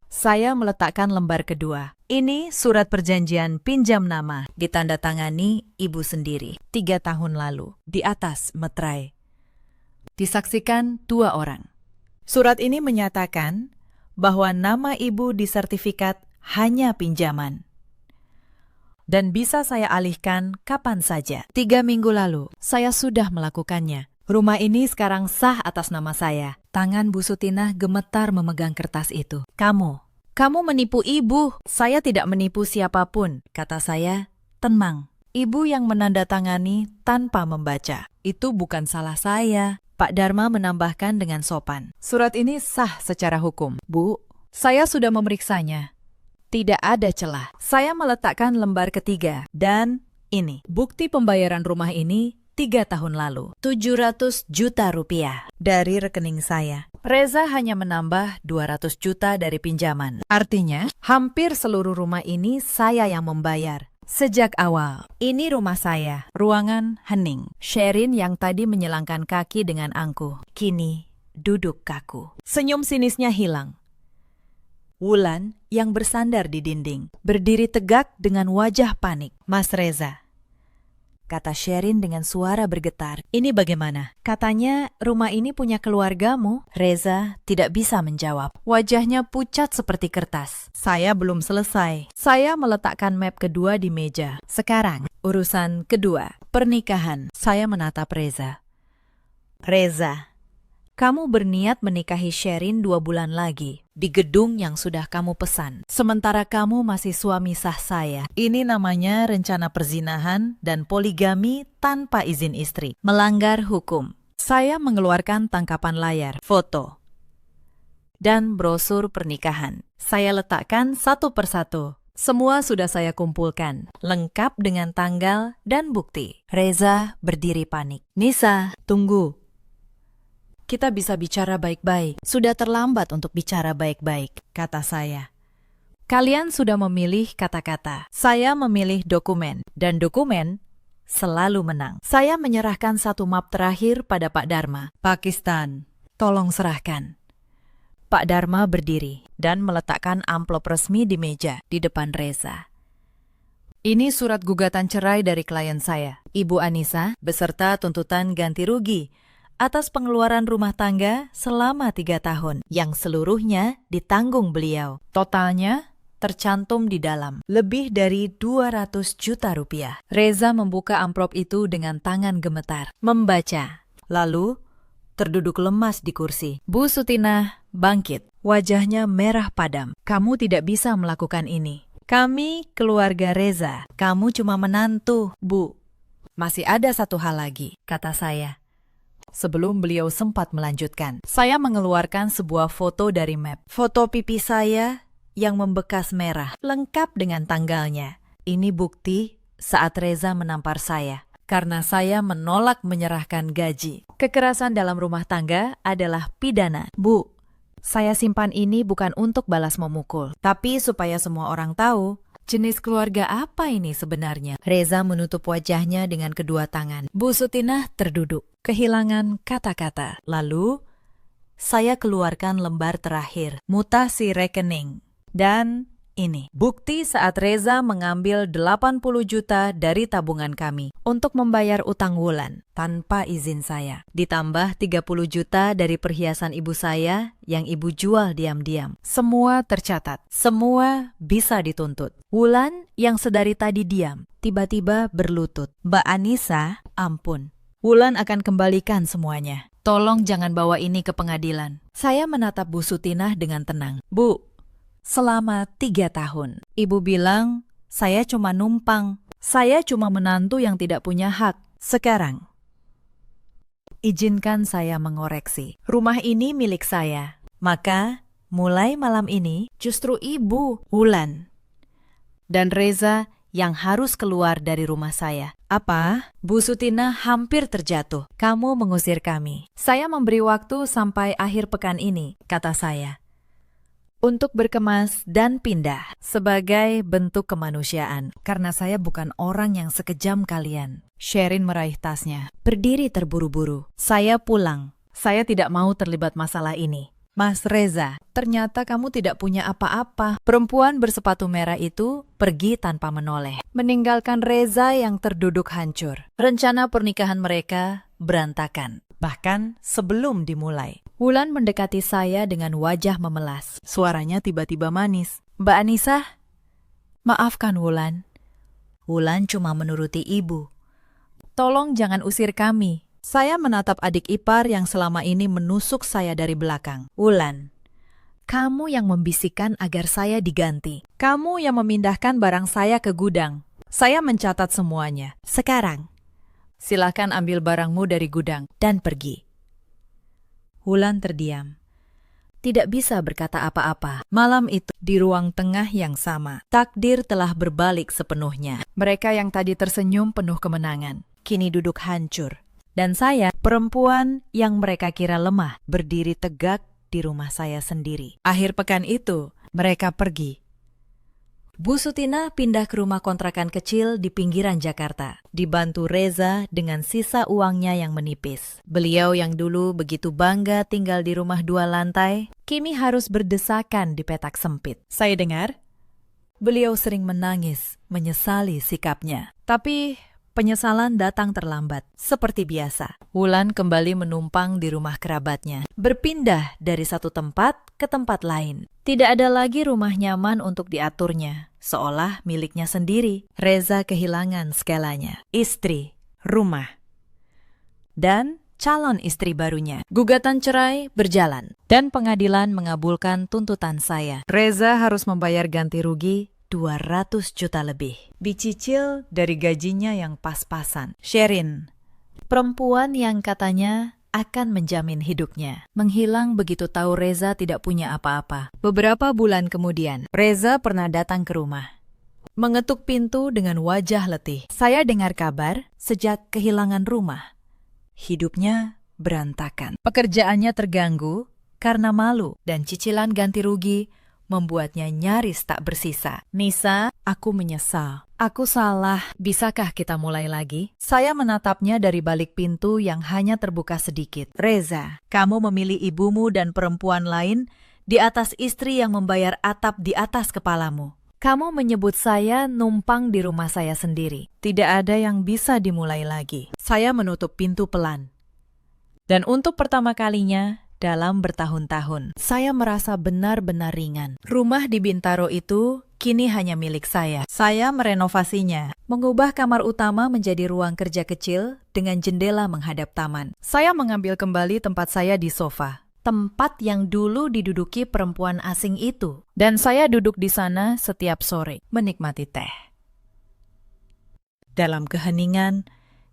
Saya meletakkan lembar kedua. Ini surat perjanjian pinjam nama, ditandatangani ibu sendiri 3 tahun lalu, di atas meterai. Disaksikan 2 orang. Surat ini menyatakan bahwa nama ibu di sertifikat hanya pinjaman. Dan bisa saya alihkan kapan saja. 3 minggu lalu, saya sudah melakukannya. Rumah ini sekarang sah atas nama saya. Tangan Bu Sutina gemetar memegang kertas itu. Kamu menipu ibu. Saya tidak menipu siapapun, kata saya. Tenang, ibu yang menandatangani tanpa membaca. Itu bukan salah saya. Pak Dharma menambahkan dengan sopan. Surat ini sah secara hukum. Bu, saya sudah memeriksanya. Tidak ada celah. Saya meletakkan lembar ketiga. Dan ini, bukti pembayaran rumah ini 3 tahun lalu. 700 juta rupiah dari rekening saya. Reza hanya menambah 200 juta dari pinjaman. Artinya, hampir seluruh rumah ini saya yang membayar. Sejak awal, ini rumah saya, ruangan hening. Sherin yang tadi menyilangkan kaki dengan angkuh, kini duduk kaku. Senyum sinisnya hilang. Wulan yang bersandar di dinding, berdiri tegak dengan wajah panik. Mas Reza, kata Sherin dengan suara bergetar. Ini bagaimana? Katanya rumah ini punya keluargamu. Reza tidak bisa menjawab. Wajahnya pucat seperti kertas. Saya belum selesai. Saya meletakkan map kedua di meja. Sekarang, urusan kedua, pernikahan. Saya menatap Reza. Reza, kamu berniat menikahi Sherin 2 bulan lagi di gedung yang sudah kamu pesan. Sementara kamu masih suami sah saya. Ini namanya rencana perzinahan dan poligami tanpa izin istri. Melanggar hukum. Saya mengeluarkan tangkapan layar, foto, dan brosur pernikahan. Saya letakkan satu persatu. Semua sudah saya kumpulkan, lengkap dengan tanggal dan bukti. Reza berdiri panik. Nisa, tunggu. Kita bisa bicara baik-baik. Sudah terlambat untuk bicara baik-baik, kata saya. Kalian sudah memilih kata-kata. Saya memilih dokumen. Dan dokumen selalu menang. Saya menyerahkan satu map terakhir pada Pak Dharma. Pakistan, tolong serahkan. Pak Dharma berdiri dan meletakkan amplop resmi di meja di depan Reza. Ini surat gugatan cerai dari klien saya, Ibu Anissa, beserta tuntutan ganti rugi atas pengeluaran rumah tangga selama 3 tahun, yang seluruhnya ditanggung beliau. Totalnya tercantum di dalam, lebih dari 200 juta rupiah. Reza membuka amplop itu dengan tangan gemetar, membaca, lalu terduduk lemas di kursi. Bu Sutinah bangkit, wajahnya merah padam. Kamu tidak bisa melakukan ini. Kami keluarga Reza, kamu cuma menantu, Bu. Masih ada satu hal lagi, kata saya. Sebelum beliau sempat melanjutkan, saya mengeluarkan sebuah foto dari map. Foto pipi saya yang membekas merah, lengkap dengan tanggalnya. Ini bukti saat Reza menampar saya, karena saya menolak menyerahkan gaji. Kekerasan dalam rumah tangga adalah pidana. Bu, saya simpan ini bukan untuk balas memukul, tapi supaya semua orang tahu, jenis keluarga apa ini sebenarnya? Reza menutup wajahnya dengan kedua tangan. Bu Sutinah terduduk, kehilangan kata-kata. Lalu, saya keluarkan lembar terakhir, mutasi rekening. Dan ini, bukti saat Reza mengambil 80 juta dari tabungan kami untuk membayar utang Wulan tanpa izin saya. Ditambah 30 juta dari perhiasan ibu saya yang ibu jual diam-diam. Semua tercatat, semua bisa dituntut. Wulan yang sedari tadi diam, tiba-tiba berlutut. Mbak Anissa, ampun. Wulan akan kembalikan semuanya. Tolong jangan bawa ini ke pengadilan. Saya menatap Bu Sutinah dengan tenang. Bu, selama 3 tahun, Ibu bilang saya cuma numpang. Saya cuma menantu yang tidak punya hak. Sekarang, izinkan saya mengoreksi. Rumah ini milik saya. Maka, mulai malam ini, justru Ibu, Wulan, dan Reza yang harus keluar dari rumah saya. Apa? Bu Sutinah hampir terjatuh. Kamu mengusir kami. Saya memberi waktu sampai akhir pekan ini, kata saya, untuk berkemas dan pindah sebagai bentuk kemanusiaan. Karena saya bukan orang yang sekejam kalian. Sherin meraih tasnya, berdiri terburu-buru. Saya pulang. Saya tidak mau terlibat masalah ini. Mas Reza, ternyata kamu tidak punya apa-apa. Perempuan bersepatu merah itu pergi tanpa menoleh, meninggalkan Reza yang terduduk hancur. Rencana pernikahan mereka berantakan, bahkan sebelum dimulai. Wulan mendekati saya dengan wajah memelas. Suaranya tiba-tiba manis. Mbak Anissa, maafkan Wulan. Wulan cuma menuruti ibu. Tolong jangan usir kami. Saya menatap adik ipar yang selama ini menusuk saya dari belakang. Wulan, kamu yang membisikkan agar saya diganti. Kamu yang memindahkan barang saya ke gudang. Saya mencatat semuanya. Sekarang, silakan ambil barangmu dari gudang dan pergi. Wulan terdiam. Tidak bisa berkata apa-apa. Malam itu, di ruang tengah yang sama, takdir telah berbalik sepenuhnya. Mereka yang tadi tersenyum penuh kemenangan kini duduk hancur. Dan saya, perempuan yang mereka kira lemah, berdiri tegak di rumah saya sendiri. Akhir pekan itu, mereka pergi. Bu Sutina pindah ke rumah kontrakan kecil di pinggiran Jakarta, dibantu Reza dengan sisa uangnya yang menipis. Beliau yang dulu begitu bangga tinggal di rumah 2 lantai, kini harus berdesakan di petak sempit. Saya dengar, beliau sering menangis, menyesali sikapnya. Tapi penyesalan datang terlambat, seperti biasa. Wulan kembali menumpang di rumah kerabatnya, berpindah dari satu tempat ke tempat lain. Tidak ada lagi rumah nyaman untuk diaturnya, seolah miliknya sendiri. Reza kehilangan segalanya, istri, rumah, dan calon istri barunya. Gugatan cerai berjalan, dan pengadilan mengabulkan tuntutan saya. Reza harus membayar ganti rugi 200 juta lebih. Dicicil dari gajinya yang pas-pasan. Sherin, perempuan yang katanya akan menjamin hidupnya, menghilang begitu tahu Reza tidak punya apa-apa. Beberapa bulan kemudian, Reza pernah datang ke rumah, mengetuk pintu dengan wajah letih. Saya dengar kabar sejak kehilangan rumah, hidupnya berantakan. Pekerjaannya terganggu karena malu, dan cicilan ganti rugi membuatnya nyaris tak bersisa. Nisa, aku menyesal. Aku salah. Bisakah kita mulai lagi? Saya menatapnya dari balik pintu yang hanya terbuka sedikit. Reza, kamu memilih ibumu dan perempuan lain di atas istri yang membayar atap di atas kepalamu. Kamu menyebut saya numpang di rumah saya sendiri. Tidak ada yang bisa dimulai lagi. Saya menutup pintu pelan. Dan untuk pertama kalinya dalam bertahun-tahun, saya merasa benar-benar ringan. Rumah di Bintaro itu kini hanya milik saya. Saya merenovasinya, mengubah kamar utama menjadi ruang kerja kecil dengan jendela menghadap taman. Saya mengambil kembali tempat saya di sofa, tempat yang dulu diduduki perempuan asing itu. Dan saya duduk di sana setiap sore, menikmati teh. Dalam keheningan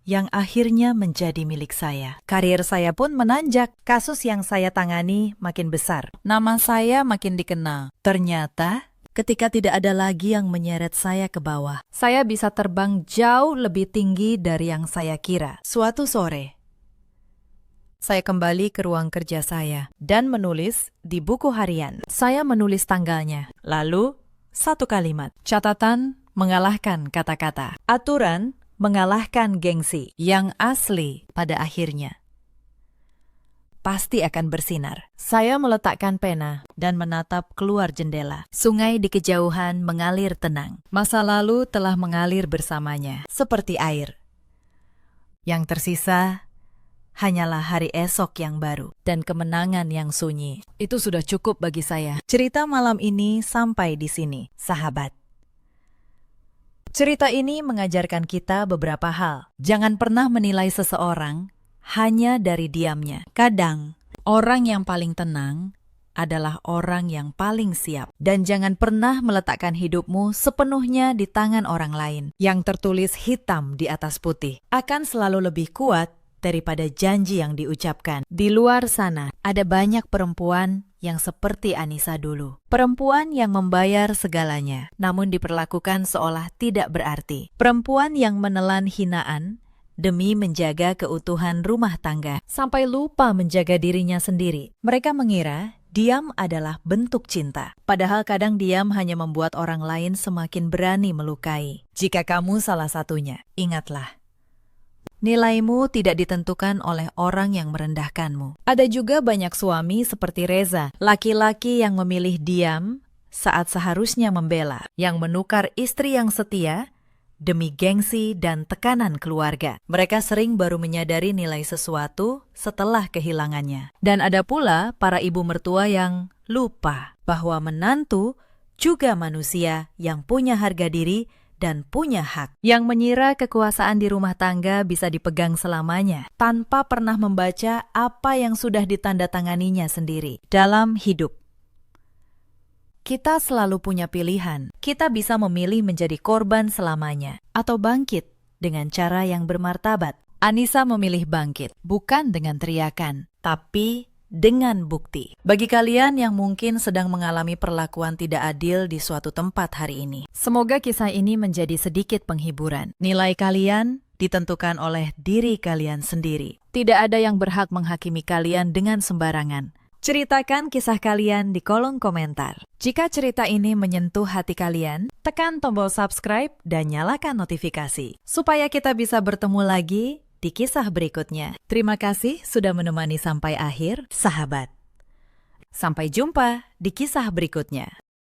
yang akhirnya menjadi milik saya. Karir saya pun menanjak. Kasus yang saya tangani makin besar. Nama saya makin dikenal. Ternyata, ketika tidak ada lagi yang menyeret saya ke bawah, saya bisa terbang jauh lebih tinggi dari yang saya kira. Suatu sore, saya kembali ke ruang kerja saya dan menulis di buku harian. Saya menulis tanggalnya. Lalu, satu kalimat. Catatan mengalahkan kata-kata. Aturan mengalahkan gengsi. Yang asli pada akhirnya pasti akan bersinar. Saya meletakkan pena dan menatap keluar jendela. Sungai di kejauhan mengalir tenang. Masa lalu telah mengalir bersamanya, seperti air. Yang tersisa hanyalah hari esok yang baru dan kemenangan yang sunyi. Itu sudah cukup bagi saya. Cerita malam ini sampai di sini, sahabat. Cerita ini mengajarkan kita beberapa hal. Jangan pernah menilai seseorang hanya dari diamnya. Kadang, orang yang paling tenang adalah orang yang paling siap. Dan jangan pernah meletakkan hidupmu sepenuhnya di tangan orang lain. Yang tertulis hitam di atas putih akan selalu lebih kuat daripada janji yang diucapkan. Di luar sana, ada banyak perempuan yang seperti Anissa dulu. Perempuan yang membayar segalanya, namun diperlakukan seolah tidak berarti. Perempuan yang menelan hinaan demi menjaga keutuhan rumah tangga, sampai lupa menjaga dirinya sendiri. Mereka mengira diam adalah bentuk cinta. Padahal kadang diam hanya membuat orang lain semakin berani melukai. Jika kamu salah satunya, ingatlah, nilaimu tidak ditentukan oleh orang yang merendahkanmu. Ada juga banyak suami seperti Reza, laki-laki yang memilih diam saat seharusnya membela, yang menukar istri yang setia demi gengsi dan tekanan keluarga. Mereka sering baru menyadari nilai sesuatu setelah kehilangannya. Dan ada pula para ibu mertua yang lupa bahwa menantu juga manusia yang punya harga diri dan punya hak, yang mengira kekuasaan di rumah tangga bisa dipegang selamanya tanpa pernah membaca apa yang sudah ditandatanganinya sendiri dalam hidup. Kita selalu punya pilihan. Kita bisa memilih menjadi korban selamanya atau bangkit dengan cara yang bermartabat. Anissa memilih bangkit, bukan dengan teriakan, tapi dengan bukti. Bagi kalian yang mungkin sedang mengalami perlakuan tidak adil di suatu tempat hari ini, semoga kisah ini menjadi sedikit penghiburan. Nilai kalian ditentukan oleh diri kalian sendiri. Tidak ada yang berhak menghakimi kalian dengan sembarangan. Ceritakan kisah kalian di kolom komentar. Jika cerita ini menyentuh hati kalian, tekan tombol subscribe dan nyalakan notifikasi, supaya kita bisa bertemu lagi di kisah berikutnya. Terima kasih sudah menemani sampai akhir, sahabat. Sampai jumpa di kisah berikutnya.